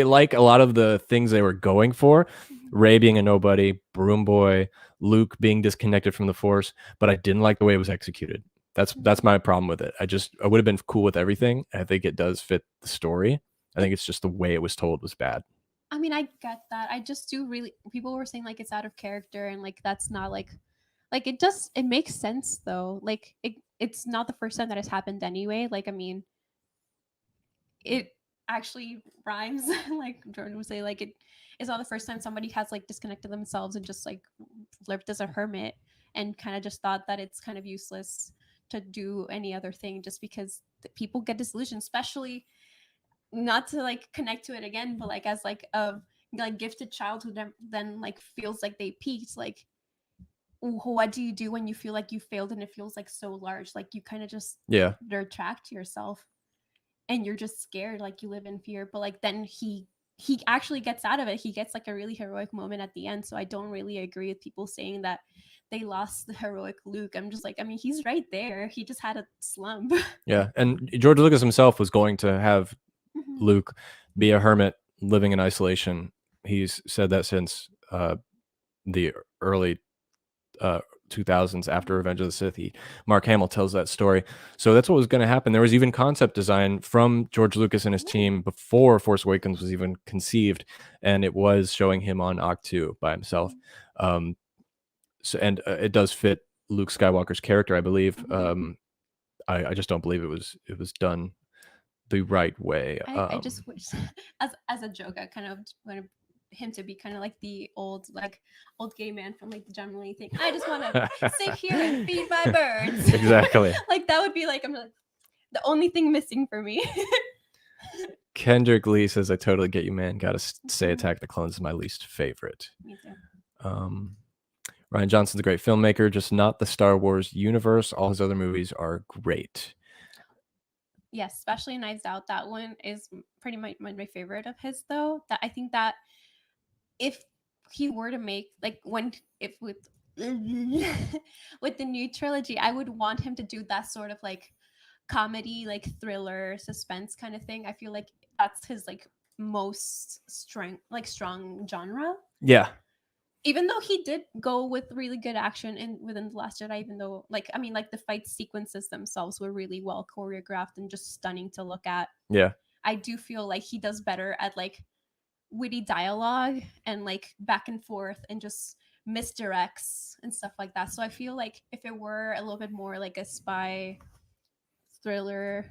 like a lot of the things they were going for. Rey being a nobody, Broom Boy, Luke being disconnected from the Force, but I didn't like the way it was executed. That's my problem with it. I would have been cool with everything. I think it does fit the story. I think it's just the way it was told was bad. I mean, I get that. I just do really. People were saying like it's out of character, and like that's not like it makes sense though. Like it's not the first time that has happened anyway. Like I mean, it actually rhymes. Like Jordan would say, like it's not the first time somebody has like disconnected themselves and just like lived as a hermit and kind of just thought that it's kind of useless to do any other thing just because people get disillusioned, especially not to like connect to it again, but like as like a like gifted child who then like feels like they peaked. Like what do you do when you feel like you failed and it feels like so large? Like you kind of just retract yourself and you're just scared, like you live in fear. But like then he actually gets out of it. He gets like a really heroic moment at the end. So I don't really agree with people saying that they lost the heroic Luke. I'm just like, I mean, he's right there. He just had a slump. Yeah. And George Lucas himself was going to have Luke be a hermit living in isolation. He's said that since the early 2000s, after Revenge of the Sith. Mark Hamill tells that story. So that's what was going to happen. There was even concept design from George Lucas and his team before Force Awakens was even conceived, and it was showing him on Ahch-To by himself. It does fit Luke Skywalker's character, I believe. I just don't believe it was done the right way. I just wish, as a joke, I kind of wanted him to be kind of like the old gay man from like the John Mulaney thing. I just want to sit here and feed my birds. Exactly. Like that would be like the only thing missing for me. Kendrick Lee says, "I totally get you, man. Gotta say, Attack of the Clones is my least favorite." Me too. Rian Johnson's a great filmmaker, just not the Star Wars universe. All his other movies are great. Yes, especially Knives Out. That one is pretty much my favorite of his, though. That I think that if he were to make with the new trilogy, I would want him to do that sort of like comedy, like thriller, suspense kind of thing. I feel like that's his like most strong genre. Yeah. Even though he did go with really good action within The Last Jedi, even though the fight sequences themselves were really well choreographed and just stunning to look at. Yeah. I do feel like he does better at like witty dialogue and like back and forth and just misdirects and stuff like that. So I feel like if it were a little bit more like a spy thriller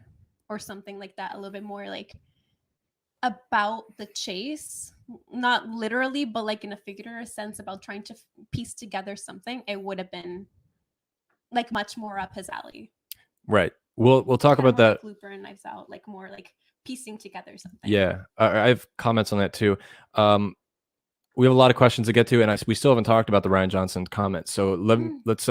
or something like that, a little bit more like about the chase, not literally, but like in a figurative sense about trying to piece together something, it would have been like much more up his alley. Right. We'll talk about that. Like Looper and Knives Out, like more like piecing together something. Yeah, I have comments on that too. We have a lot of questions to get to, and we still haven't talked about the Rian Johnson comments. So let's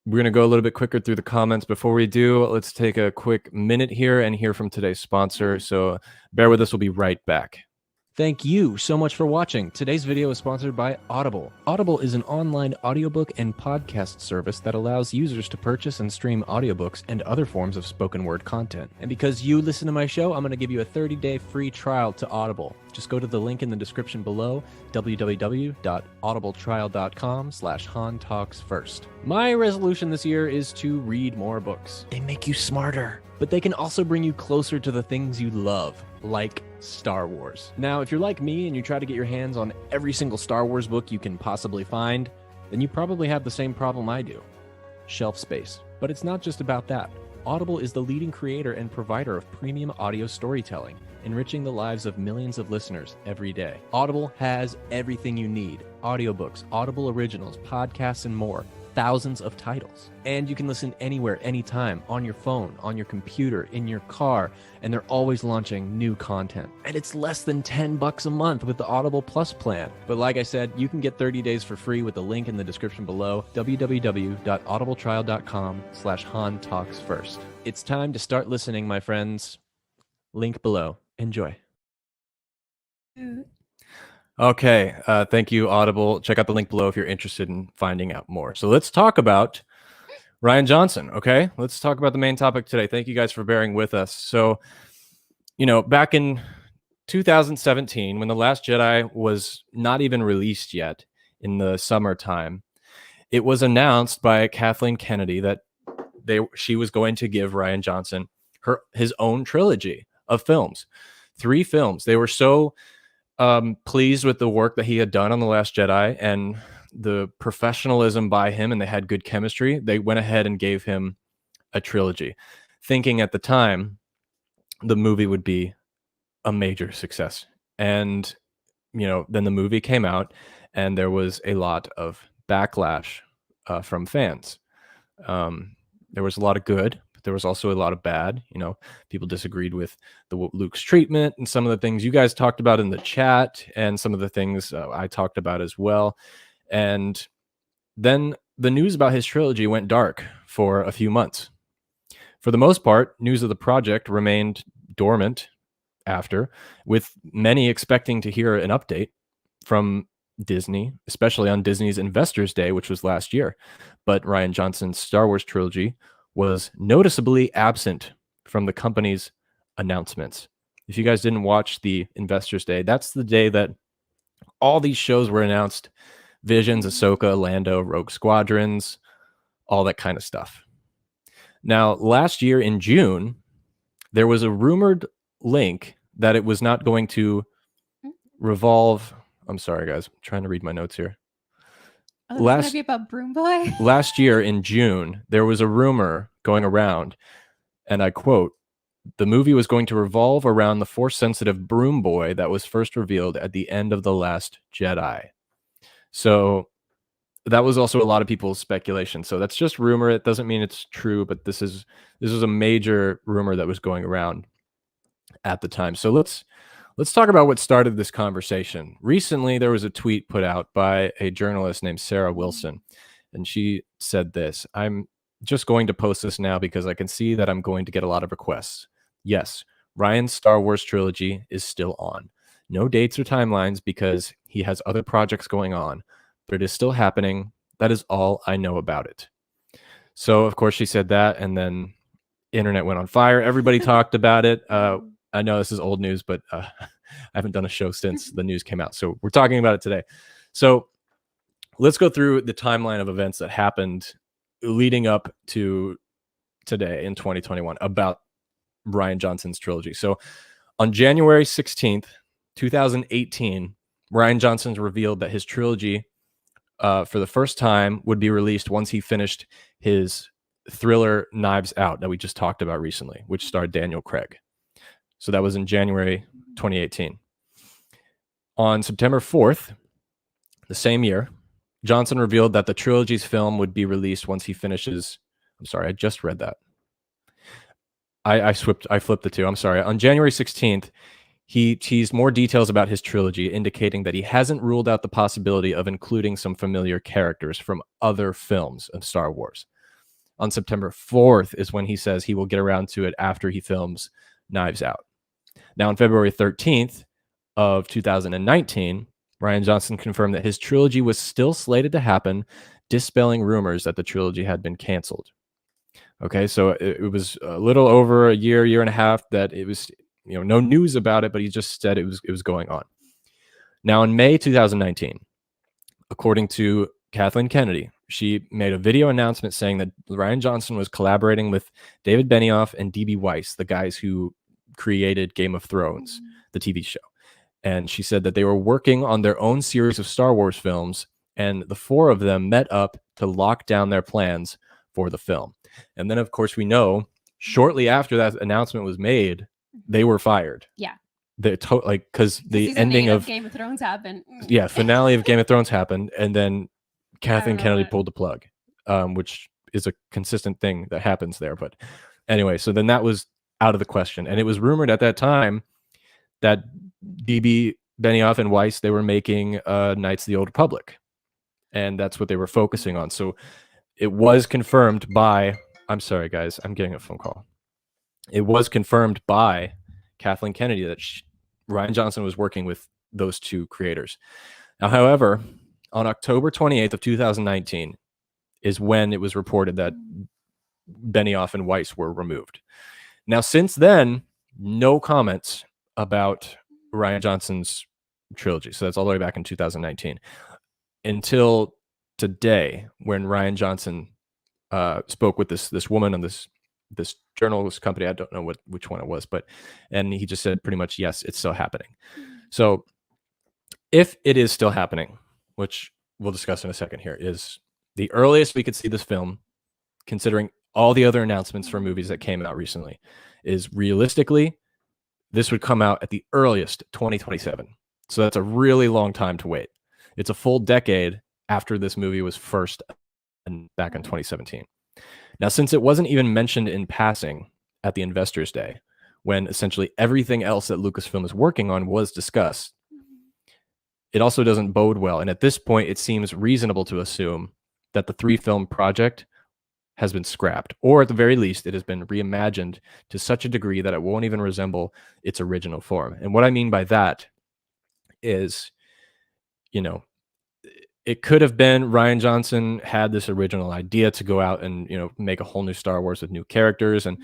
we're gonna go a little bit quicker through the comments. Before we do, let's take a quick minute here and hear from today's sponsor. So bear with us. We'll be right back. Thank you so much for watching. Today's video is sponsored by Audible. Audible is an online audiobook and podcast service that allows users to purchase and stream audiobooks and other forms of spoken word content. And because you listen to my show, I'm going to give you a 30-day free trial to Audible. Just go to the link in the description below, www.audibletrial.com/HanTalksFirst. My resolution this year is to read more books. They make you smarter, but they can also bring you closer to the things you love, like Star Wars. Now, if you're like me and you try to get your hands on every single Star Wars book you can possibly find, then you probably have the same problem I do: shelf space. But it's not just about that. Audible is the leading creator and provider of premium audio storytelling, enriching the lives of millions of listeners every day. Audible has everything you need: audiobooks, Audible originals, podcasts, and more. Thousands of titles. And you can listen anywhere, anytime, on your phone, on your computer, in your car, and they're always launching new content. And it's less than $10 a month with the Audible Plus plan. But like I said, you can get 30 days for free with the link in the description below, www.audibletrial.com/Han Talks First. It's time to start listening, my friends. Link below. Enjoy. Okay, thank you, Audible. Check out the link below if you're interested in finding out more. So let's talk about Rian Johnson, okay? Let's talk about the main topic today. Thank you guys for bearing with us. So, back in 2017, when The Last Jedi was not even released yet in the summertime, it was announced by Kathleen Kennedy that she was going to give Rian Johnson his own trilogy of films. 3 films. They were so pleased with the work that he had done on The Last Jedi and the professionalism by him, and they had good chemistry. They went ahead and gave him a trilogy, thinking at the time the movie would be a major success. And, then the movie came out and there was a lot of backlash from fans. There was a lot of good, but there was also a lot of bad. People disagreed with Luke's treatment and some of the things you guys talked about in the chat, and some of the things I talked about as well. And then the news about his trilogy went dark for a few months. For the most part, news of the project remained dormant after, with many expecting to hear an update from Disney, especially on Disney's Investors Day, which was last year. But Rian Johnson's Star Wars trilogy was noticeably absent from the company's announcements. If you guys didn't watch the Investors Day, that's the day that all these shows were announced: Visions, Ahsoka, Lando, Rogue Squadrons, all that kind of stuff. Now, last year in June, there was a rumored link that it was not going to revolve. I'm sorry, guys. I'm trying to read my notes here. Oh, this is gonna be about Broom Boy? Last year in June, there was a rumor going around, and I quote, "The movie was going to revolve around the Force-sensitive Broom Boy that was first revealed at the end of The Last Jedi." So that was also a lot of people's speculation. So that's just rumor. It doesn't mean it's true, but this is a major rumor that was going around at the time. So let's talk about what started this conversation. Recently, there was a tweet put out by a journalist named Sarah Wilson, and she said this: "I'm just going to post this now because I can see that I'm going to get a lot of requests. Yes, Rian's Star Wars trilogy is still on. No dates or timelines because he has other projects going on, but it is still happening. That is all I know about it." So, of course, she said that, and then internet went on fire. Everybody talked about it. I know this is old news, but I haven't done a show since the news came out. So we're talking about it today. So let's go through the timeline of events that happened leading up to today in 2021 about Rian Johnson's trilogy. So on January 16th, 2018, Rian Johnson revealed that his trilogy for the first time would be released once he finished his thriller Knives Out that we just talked about recently, which starred Daniel Craig. So that was in January 2018. On September 4th, the same year, Johnson revealed that the trilogy's film would be released once he finishes. I'm sorry, I just read that. I flipped the two. I'm sorry. On January 16th, he teased more details about his trilogy, indicating that he hasn't ruled out the possibility of including some familiar characters from other films of Star Wars. On September 4th is when he says he will get around to it after he films Knives Out. Now, on February 13th of 2019, Rian Johnson confirmed that his trilogy was still slated to happen, dispelling rumors that the trilogy had been canceled. Okay, so it was a little over a year and a half that it was, no news about it, but he just said it was going on. Now, in May 2019, according to Kathleen Kennedy, she made a video announcement saying that Rian Johnson was collaborating with David Benioff and D.B. Weiss, the guys who created Game of Thrones, the TV show. And she said that they were working on their own series of Star Wars films and the four of them met up to lock down their plans for the film. And then, of course, we know shortly after that announcement was made, they were fired. Yeah. Because the ending of Game of Thrones happened. Yeah, finale of Game of Thrones happened, and then Kathleen Kennedy pulled the plug, which is a consistent thing that happens there. But anyway, so then that was out of the question, and it was rumored at that time that DB, Benioff, and Weiss, they were making Knights of the Old Republic, and that's what they were focusing on. So it was confirmed by, I'm sorry guys, I'm getting a phone call. It was confirmed by Kathleen Kennedy that Rian Johnson was working with those two creators. Now, however, on October 28th of 2019 is when it was reported that Benioff and Weiss were removed. Now, since then, no comments about Rian Johnson's trilogy. So that's all the way back in 2019 until today, when Rian Johnson spoke with this woman on this journalist company. I don't know which one it was, and he just said pretty much, yes, it's still happening. So if it is still happening, which we'll discuss in a second here, is the earliest we could see this film, considering all the other announcements for movies that came out recently, is realistically, this would come out at the earliest 2027. So that's a really long time to wait. It's a full decade after this movie was first back in 2017. Now, since it wasn't even mentioned in passing at the Investors' Day, when essentially everything else that Lucasfilm is working on was discussed, it also doesn't bode well. And at this point, it seems reasonable to assume that the 3-film project has been scrapped, or at the very least, it has been reimagined to such a degree that it won't even resemble its original form. And what I mean by that is, it could have been Rian Johnson had this original idea to go out and, make a whole new Star Wars with new characters and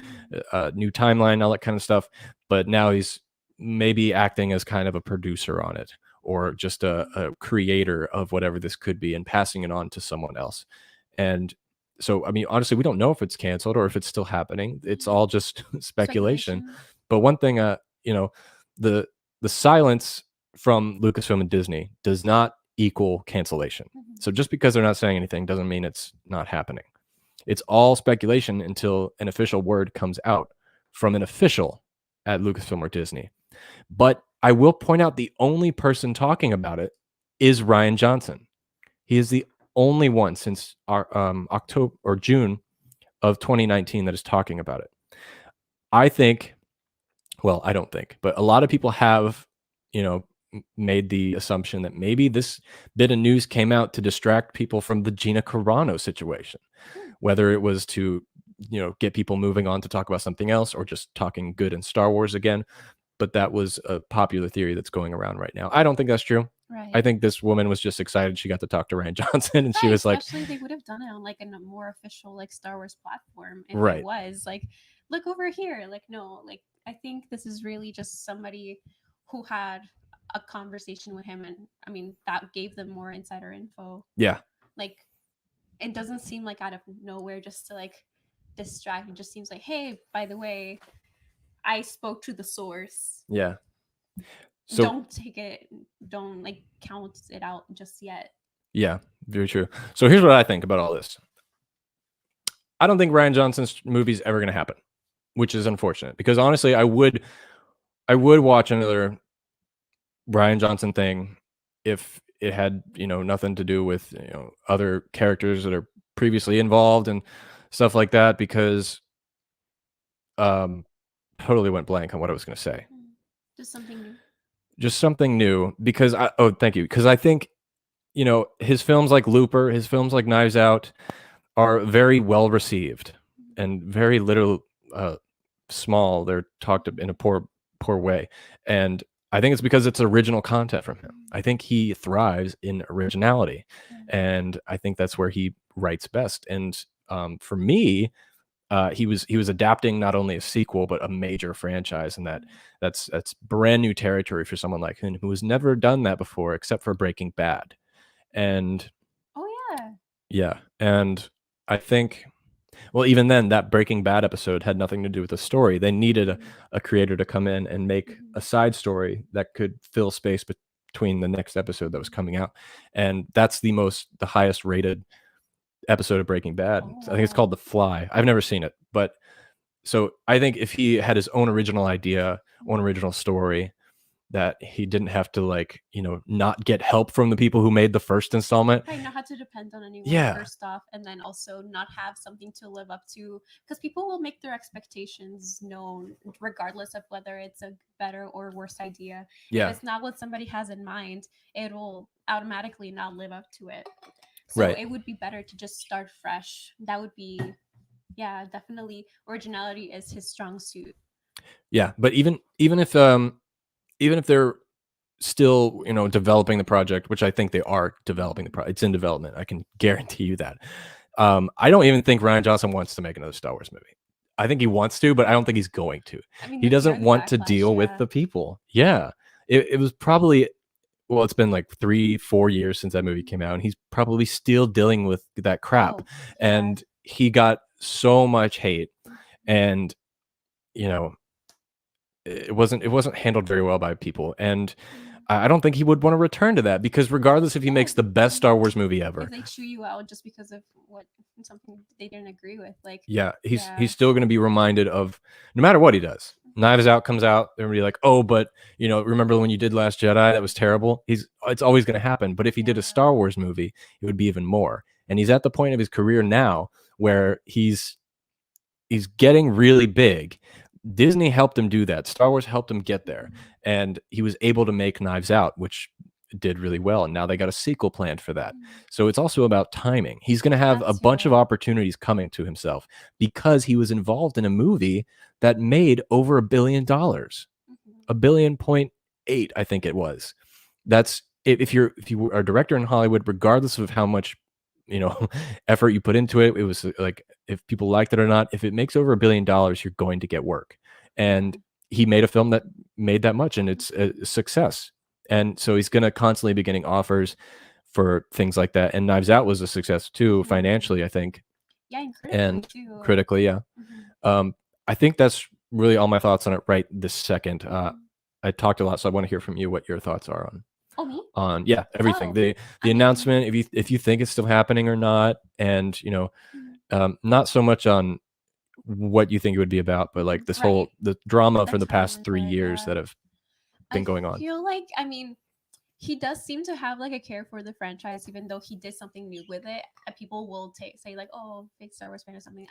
a new timeline, all that kind of stuff. But now he's maybe acting as kind of a producer on it, or just a creator of whatever this could be and passing it on to someone else. And so, I mean, honestly, we don't know if it's canceled or if it's still happening. It's all just speculation. But one thing, the silence from Lucasfilm and Disney does not equal cancellation. So just because they're not saying anything doesn't mean it's not happening. It's all speculation until an official word comes out from an official at Lucasfilm or Disney. But I will point out the only person talking about it is Rian Johnson. He is the only one since our October or June of 2019 that is talking about it. I don't think, but a lot of people have, made the assumption that maybe this bit of news came out to distract people from the Gina Carano situation, whether it was to, get people moving on to talk about something else or just talking good in Star Wars again. But that was a popular theory that's going around right now. I don't think that's true. Right. I think this woman was just excited she got to talk to Rian Johnson, and she was like, especially they would have done it on like a more official like Star Wars platform if right. It was like, look over here. Like, no, like I think this is really just somebody who had a conversation with him, and I mean that gave them more insider info. Yeah. Like it doesn't seem like out of nowhere just to like distract. It just seems like, hey, by the way, I spoke to the source. Yeah. So don't like count it out just yet. Yeah, very true. So here's what I think about all this. I don't think Rian Johnson's movie is ever going to happen, which is unfortunate, because honestly, I would watch another Rian Johnson thing if it had, nothing to do with, other characters that are previously involved and stuff like that, because totally went blank on what I was going to say. Just something new, because thank you. Because I think, his films like Looper, his films like Knives Out are very well received and very little small. They're talked in a poor way. And I think it's because it's original content from him. I think he thrives in originality. And I think that's where he writes best. And for me, he was adapting not only a sequel but a major franchise, and that's brand new territory for someone like him who has never done that before except for Breaking Bad. And and I think, well, even then, that Breaking Bad episode had nothing to do with the story. They needed a creator to come in and make a side story that could fill space between the next episode that was coming out, and that's the highest rated episode of Breaking Bad. Oh, I think it's called The Fly. I've never seen it, but so I think if he had his own original idea, own original story, that he didn't have to, like, you know, not get help from the people who made the first installment. Right, not have to depend on anyone Yeah. first off, and then also not have something to live up to, because people will make their expectations known regardless of whether it's a better or worse idea. Yeah. If it's not what somebody has in mind, it will automatically not live up to it. So Right. it would be better to just start fresh. That would be, yeah, definitely. Originality is his strong suit. Yeah, but even if they're still, you know, developing the project, which I think they are developing the project, it's in development. I can guarantee you that. I don't even think Rian Johnson wants to make another Star Wars movie. I think he wants to, but I don't think he's going to. I mean, He the fear doesn't of the want to backlash, deal with yeah. the people. Yeah, it was probably, well, it's been like 3-4 years since that movie came out, and he's probably still dealing with that crap. Oh, yeah. And he got so much hate, and you know, it wasn't handled very well by people, and I don't think he would want to return to that, because regardless if he makes the best Star Wars movie ever, If they chew you out just because of something they didn't agree with, like, yeah, he's yeah. still going to be reminded of, no matter what he does. Knives Out comes out, they're going to be like, oh, but you know, remember when you did Last Jedi? That was terrible. It's always going to happen. But if he did a Star Wars movie, it would be even more. And he's at the point of his career now where he's getting really big. Disney helped him do that. Star Wars helped him get there, and he was able to make Knives Out, which did really well. And now they got a sequel planned for that. So it's also about timing. He's going to have a bunch of opportunities coming to himself because he was involved in a movie that made over $1 billion, $1.8 billion, I think it was. That's if you are a director in Hollywood, regardless of how much, you know, effort you put into it, it was like, if people liked it or not, if it makes over $1 billion, you're going to get work. And he made a film that made that much, and it's a success. And so he's going to constantly be getting offers for things like that. And Knives Out was a success too, financially, I think. Yeah, and critically too. Critically, yeah. I think that's really all my thoughts on it right this second. I talked a lot, so I want to hear from you what your thoughts are on. Oh, me? On everything. The announcement, if you think it's still happening or not, and you know, not so much on what you think it would be about, but like this whole the drama for the past 3 years that have been going on. I feel like, I mean, he does seem to have like a care for the franchise, even though he did something new with it. People will say like, "Oh, big Star Wars fan" or something.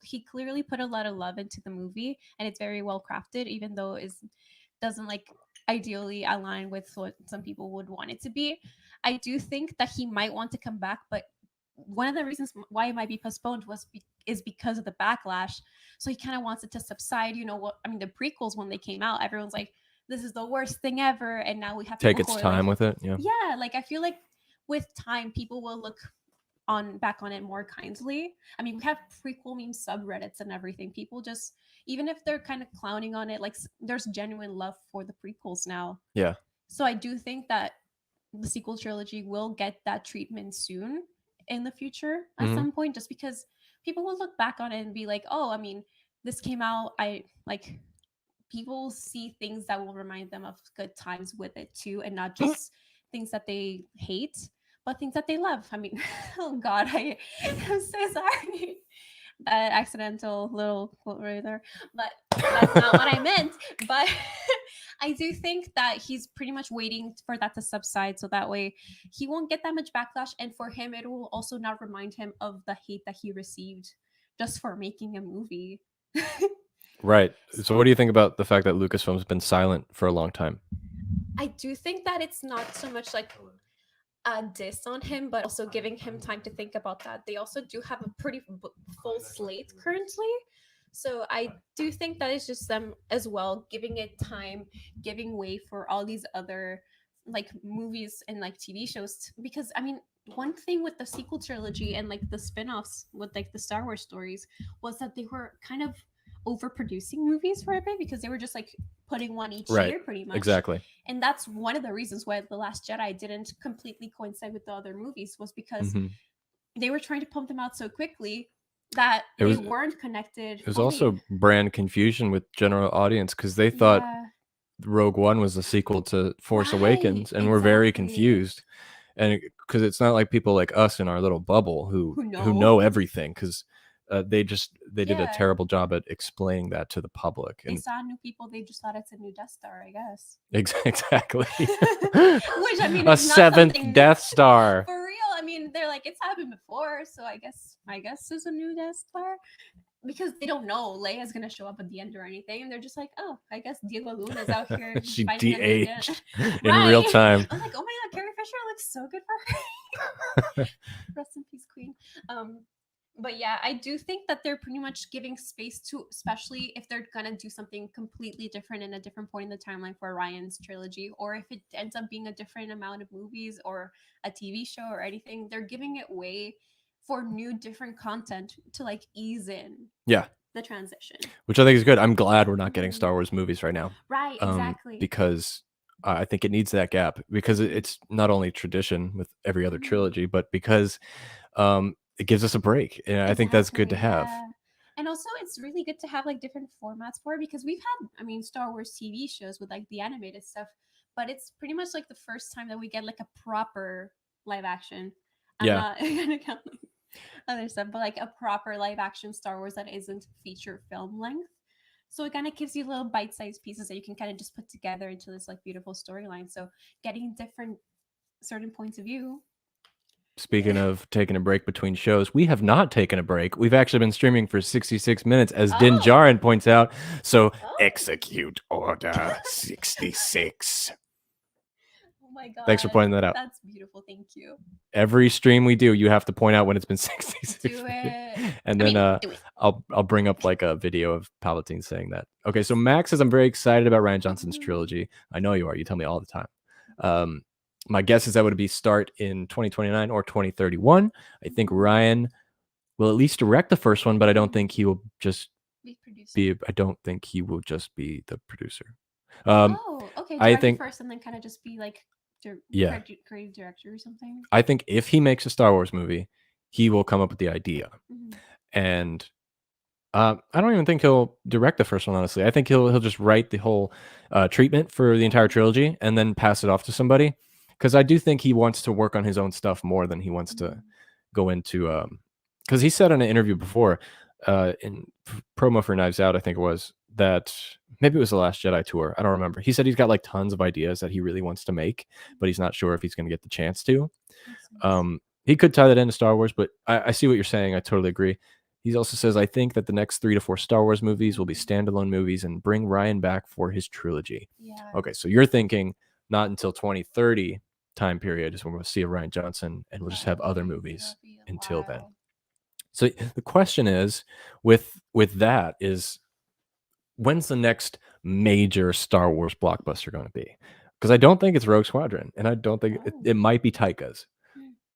He clearly put a lot of love into the movie, and it's very well crafted, even though it doesn't like ideally align with what some people would want it to be. I do think that he might want to come back, but one of the reasons why it might be postponed is because of the backlash. So he kind of wants it to subside. You know what? I mean, the prequels, when they came out, everyone's like, this is the worst thing ever, and now we have to take its time with it. Yeah, like I feel like with time people will look back on it more kindly. I mean, we have prequel meme subreddits and everything. People just, even if they're kind of clowning on it, like there's genuine love for the prequels now. Yeah. So I do think that the sequel trilogy will get that treatment soon in the future at some point, just because people will look back on it and be like, oh, I mean, this came out, people see things that will remind them of good times with it too, and not just things that they hate, but things that they love. I mean, oh God, I'm so sorry. That accidental little quote right there, but that's not what I meant. But I do think that he's pretty much waiting for that to subside, so that way he won't get that much backlash, and for him, it will also not remind him of the hate that he received just for making a movie. Right. So what do you think about the fact that Lucasfilm's been silent for a long time? I do think that it's not so much like a diss on him, but also giving him time to think about that. They also do have a pretty full slate currently. So I do think that it's just them as well, giving it time, giving way for all these other like movies and like TV shows. Because I mean, one thing with the sequel trilogy and like the spin-offs with like the Star Wars stories was that they were kind of overproducing movies for a bit, because they were just like putting one each year pretty much. Exactly. And that's one of the reasons why The Last Jedi didn't completely coincide with the other movies, was because they were trying to pump them out so quickly that they weren't connected. It was also brand confusion with general audience, because they thought Rogue One was the sequel to Force Right, Awakens, and we're very exactly. confused. And because it's not like people like us in our little bubble who Who know everything, because they did a Yeah. terrible job at explaining that to the public. They And saw new people, they just thought it's a new Death Star, I guess. exactly. Which, I mean, a it's not seventh something new. Death Star. For real, I mean, they're like, it's happened before, so I guess it's a new Death Star. Because they don't know Leia's gonna show up at the end or anything, and they're just like, "Oh, I guess Diego Luna's out here She fighting under the gun." de-aged in real time. I'm like, "Oh my god, Carrie Fisher looks so good for her." Rest in peace, Queen. But yeah, I do think that they're pretty much giving space to, especially if they're gonna do something completely different in a different point in the timeline for Ryan's trilogy, or if it ends up being a different amount of movies or a TV show or anything, they're giving it way for new different content to like ease in the transition, which I think is good. I'm glad we're not getting Star Wars movies right now, right? Exactly. because I think it needs that gap, because it's not only tradition with every other trilogy, but because it gives us a break, and I think that's good to have. Yeah. And also, it's really good to have like different formats for it, because we've had, I mean, Star Wars TV shows with like the animated stuff, but it's pretty much like the first time that we get like a proper live action. I'm not gonna count other stuff, but like a proper live action Star Wars that isn't feature film length. So it kind of gives you little bite-sized pieces that you can kind of just put together into this like beautiful storyline. So getting different certain points of view. Speaking of taking a break between shows, we have not taken a break. We've actually been streaming for 66 minutes, as Din Djarin points out. So execute Order 66. Oh my god. Thanks for pointing that out. That's beautiful. Thank you. Every stream we do, you have to point out when it's been 66 do it. And then do it. I'll bring up like a video of Palpatine saying that. Okay, so Max says, I'm very excited about Rian Johnson's trilogy. I know you are. You tell me all the time. My guess is that would be start in 2029 or 2031. I think Ryan will at least direct the first one, but I don't think he will just I don't think he will just be the producer. Okay. I think first, and then kind of just be like creative director or something. I think if he makes a Star Wars movie, he will come up with the idea, and I don't even think he'll direct the first one. Honestly, I think he'll just write the whole treatment for the entire trilogy and then pass it off to somebody. Because I do think he wants to work on his own stuff more than he wants to go into. Because he said in an interview before, in promo for Knives Out, I think it was, that maybe it was the Last Jedi tour. I don't remember. He said he's got like tons of ideas that he really wants to make, but he's not sure if he's going to get the chance to. He could tie that into Star Wars, but I see what you're saying. I totally agree. He also says, I think that the next 3 to 4 Star Wars movies will be standalone movies and bring Ryan back for his trilogy. Yeah. Okay, so you're thinking not until 2030 time period is when we'll see a Rian Johnson, and we'll just have other movies until then. So the question is, with that, is when's the next major Star Wars blockbuster going to be? Because I don't think it's Rogue Squadron, and I don't think it might be Taika's,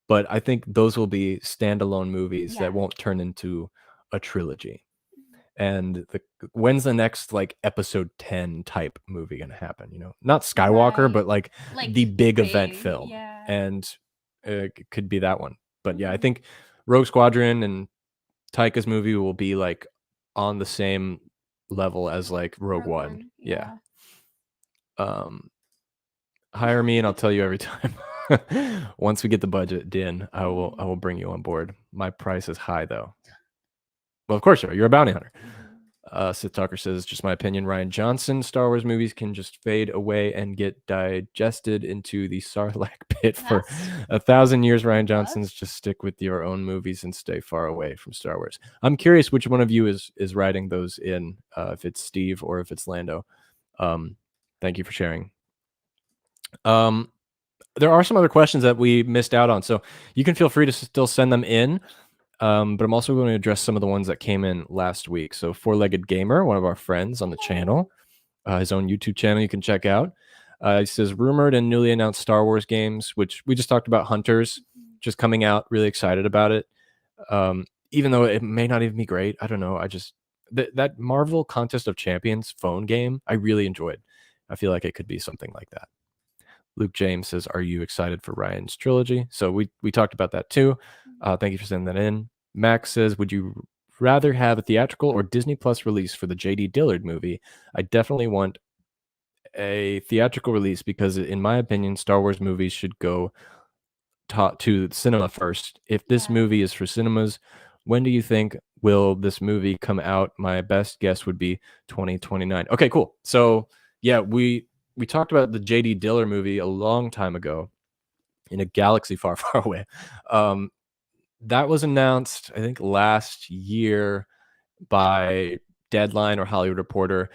but I think those will be standalone movies that won't turn into a trilogy. And when's the next like episode 10 type movie gonna happen? You know, not Skywalker, but like the big event film. And it could be that one. But yeah, I think Rogue Squadron and Taika's movie will be like on the same level as like Rogue One. Yeah. Hire me and I'll tell you every time. Once we get the budget, Din, I will bring you on board. My price is high though. Well, of course you're a bounty hunter. Sith Talker says, just my opinion, Rian Johnson Star Wars movies can just fade away and get digested into the Sarlacc pit for 1,000 years. Rian Johnson's just stick with your own movies and stay far away from Star Wars. I'm curious which one of you is writing those in, if it's Steve or if it's Lando. Thank you for sharing. There are some other questions that we missed out on, so you can feel free to still send them in. But I'm also going to address some of the ones that came in last week. So Four-Legged Gamer, one of our friends on the channel, his own YouTube channel you can check out. He says, rumored and newly announced Star Wars games, which we just talked about, Hunters, just coming out, really excited about it. Even though it may not even be great. I don't know. I just, that Marvel Contest of Champions phone game, I really enjoyed. I feel like it could be something like that. Luke James says, are you excited for Ryan's trilogy? So we talked about that too. Thank you for sending that in. Max says, would you rather have a theatrical or Disney Plus release for the J.D. Dillard movie? I definitely want a theatrical release because, in my opinion, Star Wars movies should go to cinema first. If this Yeah. movie is for cinemas, when do you think will this movie come out? My best guess would be 2029. Okay, cool. So yeah, we talked about the J.D. Diller movie a long time ago in a galaxy far, far away. That was announced, I think, last year by Deadline or Hollywood Reporter.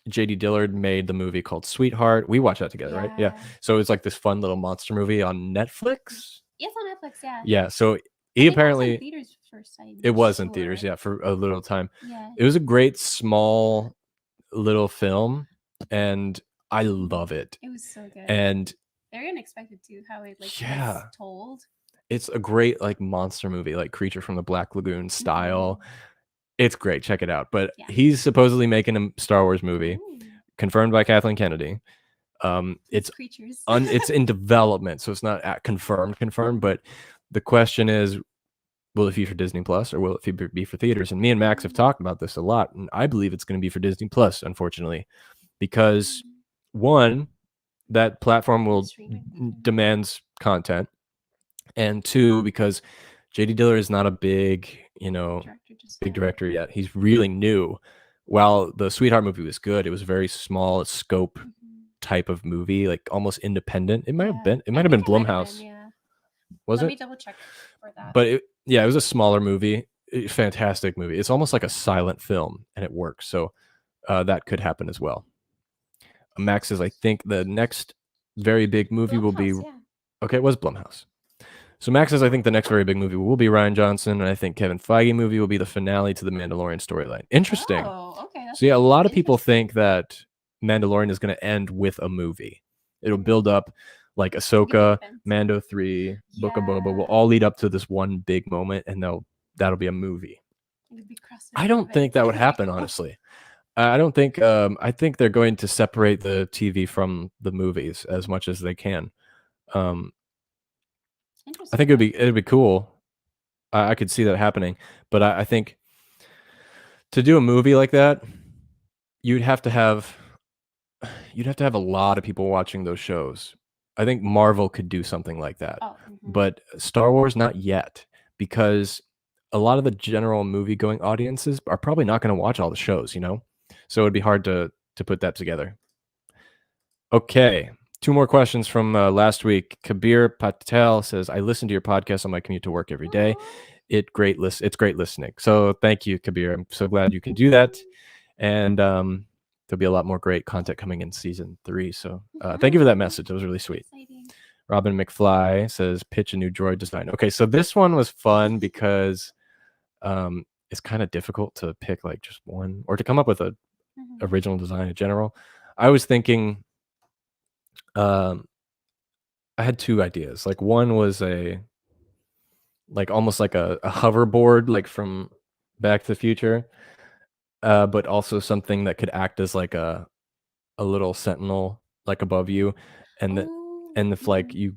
J.D. Dillard made the movie called Sweetheart. We watched that together, right? Yeah. So it's like this fun little monster movie on Netflix. Yes, on Netflix. Yeah. Yeah. So I he think apparently it was in theaters first. it was in theaters, yeah, for a little time. Yeah. It was a great small little film, and I love it. It was so good. And very unexpected too, how it like yeah, was told. It's a great like monster movie, like Creature from the Black Lagoon style. It's great. Check it out. But he's supposedly making a Star Wars movie, confirmed by Kathleen Kennedy. It's creatures. It's in development, so it's not confirmed. But the question is, will it be for Disney Plus or will it be for theaters? And me and Max have talked about this a lot, and I believe it's going to be for Disney Plus, unfortunately, because one, that platform will demands content, and two, because J.D. Diller is not a big, director yet. He's really new. While the Sweetheart movie was good, it was a very small scope type of movie, like almost independent. It might have been. It might have been Blumhouse. Was it? Let me double check for that. But it was a smaller movie. Fantastic movie. It's almost like a silent film, and it works. So that could happen as well. Max says, I think the next very big movie will be. Okay, it was Blumhouse. So Max says, I think the next very big movie will be Rian Johnson, and I think Kevin Feige movie will be the finale to the Mandalorian storyline. Interesting. Oh, okay. So yeah, a lot of people think that Mandalorian is going to end with a movie. It'll build up like Ahsoka, Mando 3, Book of Boba will all lead up to this one big moment, and that'll be a movie. I don't think that would happen, honestly. I don't think. I think they're going to separate the TV from the movies as much as they can. I think it'd be cool. I could see that happening, but I think to do a movie like that, you'd have to have a lot of people watching those shows. I think Marvel could do something like that, but Star Wars not yet, because a lot of the general movie-going audiences are probably not going to watch all the shows, so it'd be hard to put that together. Okay. 2 more questions from last week. Kabir Patel says, I listen to your podcast on my commute to work every day. It's great listening. So thank you, Kabir. I'm so glad you can do that. And there'll be a lot more great content coming in season 3. So thank you for that message. It was really sweet. Exciting. Robin McFly says, pitch a new droid design. Okay, so this one was fun because it's kind of difficult to pick like just one or to come up with a original design in general. I was thinking I had 2 ideas. Like one was almost like a hoverboard, like from Back to the Future, but also something that could act as like a little sentinel, like above you, and if like you,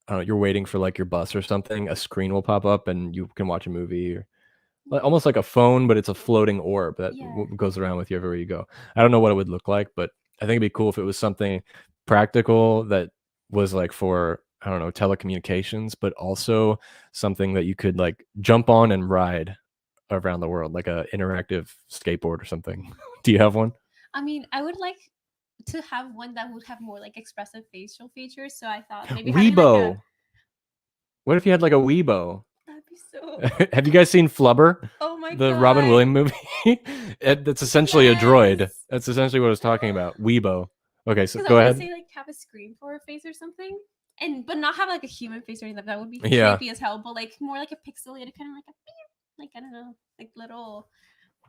I don't know, you're waiting for like your bus or something, a screen will pop up and you can watch a movie, or almost like a phone, but it's a floating orb that goes around with you everywhere you go. I don't know what it would look like, but I think it'd be cool if it was something practical that was like for, I don't know, telecommunications, but also something that you could like jump on and ride around the world, like a interactive skateboard or something. Do you have one? I mean, I would like to have one that would have more like expressive facial features. So I thought maybe Weibo. Like What if you had like a Weibo? That'd be so. Have you guys seen Flubber? Oh my god. The Robin Williams movie? That's essentially a droid. That's essentially what I was talking about. Weibo. Okay, so go ahead. Say like have a screen for a face or something, but not have like a human face or anything. That would be Yeah. creepy as hell. But like more like a pixelated kind of like I don't know, like little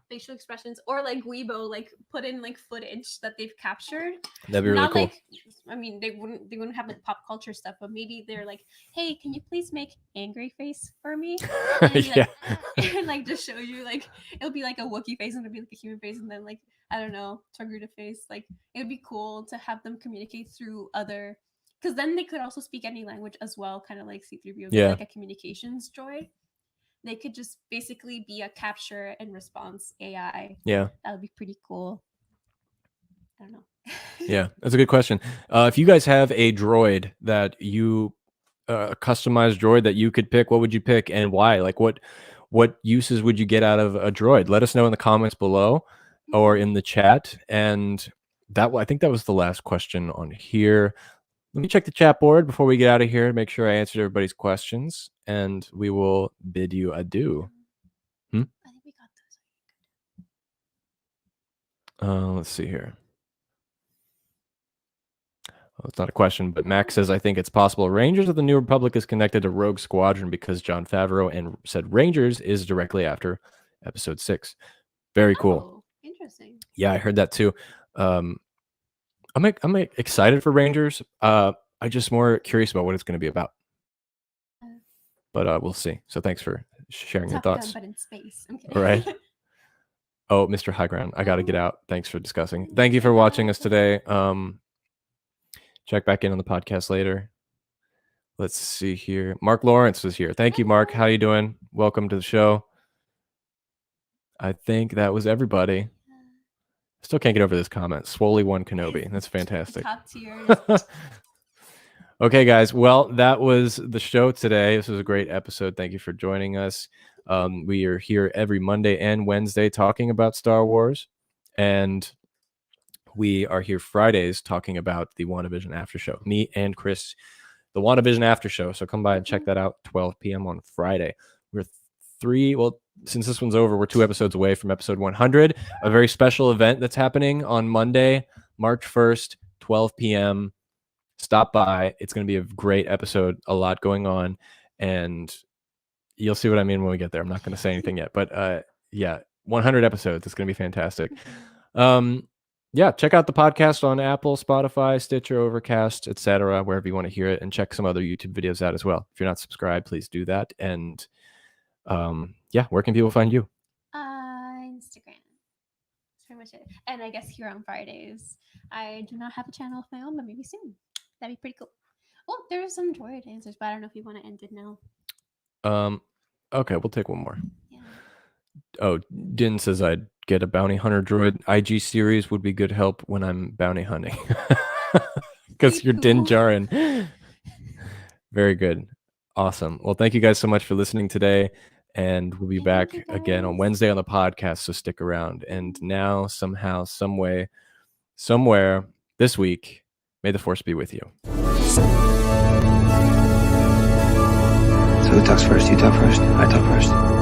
facial expressions, or like Weibo, like put in like footage that they've captured. That'd be really not cool. Like, I mean, they wouldn't have like pop culture stuff, but maybe they're like, hey, can you please make angry face for me? And, Yeah. and like just show you like it'll be like a Wookiee face and it'll be like a human face, and then like I don't know, Togruta face. Like it would be cool to have them communicate through other, because then they could also speak any language as well, kind of like C-3PO, Yeah. like a communications droid. They could just basically be a capture and response AI. Yeah. That would be pretty cool. don't know. Yeah, that's a good question. If you guys have a droid that you a customized droid that you could pick, what would you pick and why? Like what uses would you get out of a droid? Let us know in the comments below or in the chat. And I think that was the last question on here. Let me check the chat board before we get out of here to make sure I answered everybody's questions, and we will bid you adieu. I think we got those. Let's see here. Well, it's not a question, but Max says, I think it's possible Rangers of the New Republic is connected to Rogue Squadron because Jon Favreau and said Rangers is directly after episode 6. Very cool. Interesting. Yeah, I heard that too. I'm excited for Rangers. I'm just more curious about what it's going to be about. But we'll see. So thanks for sharing your thoughts. Gun, but in space. I'm kidding. Right. Oh, Mr. High Ground, I got to get out. Thanks for discussing. Thank you for watching us today. Check back in on the podcast later. Let's see here. Mark Lawrence is here. Thank you, Mark. How you doing? Welcome to the show. I think that was everybody. Still can't get over this comment. Swoley won Kenobi. That's fantastic. Top tier. Okay, guys. Well, that was the show today. This was a great episode. Thank you for joining us. We are here every Monday and Wednesday talking about Star Wars. And we are here Fridays talking about the WandaVision after show. Me and Chris, the WandaVision after show. So come by and check that out. 12 p.m. on Friday. We're since this one's over, we're 2 episodes away from episode 100. A very special event that's happening on Monday, March 1st, 12 p.m. Stop by. It's going to be a great episode. A lot going on. And you'll see what I mean when we get there. I'm not going to say anything yet. But yeah, 100 episodes. It's going to be fantastic. Yeah, check out the podcast on Apple, Spotify, Stitcher, Overcast, etc., wherever you want to hear it, and check some other YouTube videos out as well. If you're not subscribed, please do that. And yeah, where can people find you? Instagram. That's pretty much it. And I guess here on Fridays. I do not have a channel of my own, but maybe soon. That'd be pretty cool. Oh, there are some droid answers, but I don't know if you want to end it now. Okay, we'll take one more. Yeah. Oh, Din says I'd get a bounty hunter droid. IG series would be good help when I'm bounty hunting. Because you're Din Djarin. Very good. Awesome. Well, thank you guys so much for listening today. And we'll be back again on Wednesday on the podcast, so stick around. And now, somehow, some way, somewhere this week, may the Force be with you. So who talks first? You talk first? I talk first.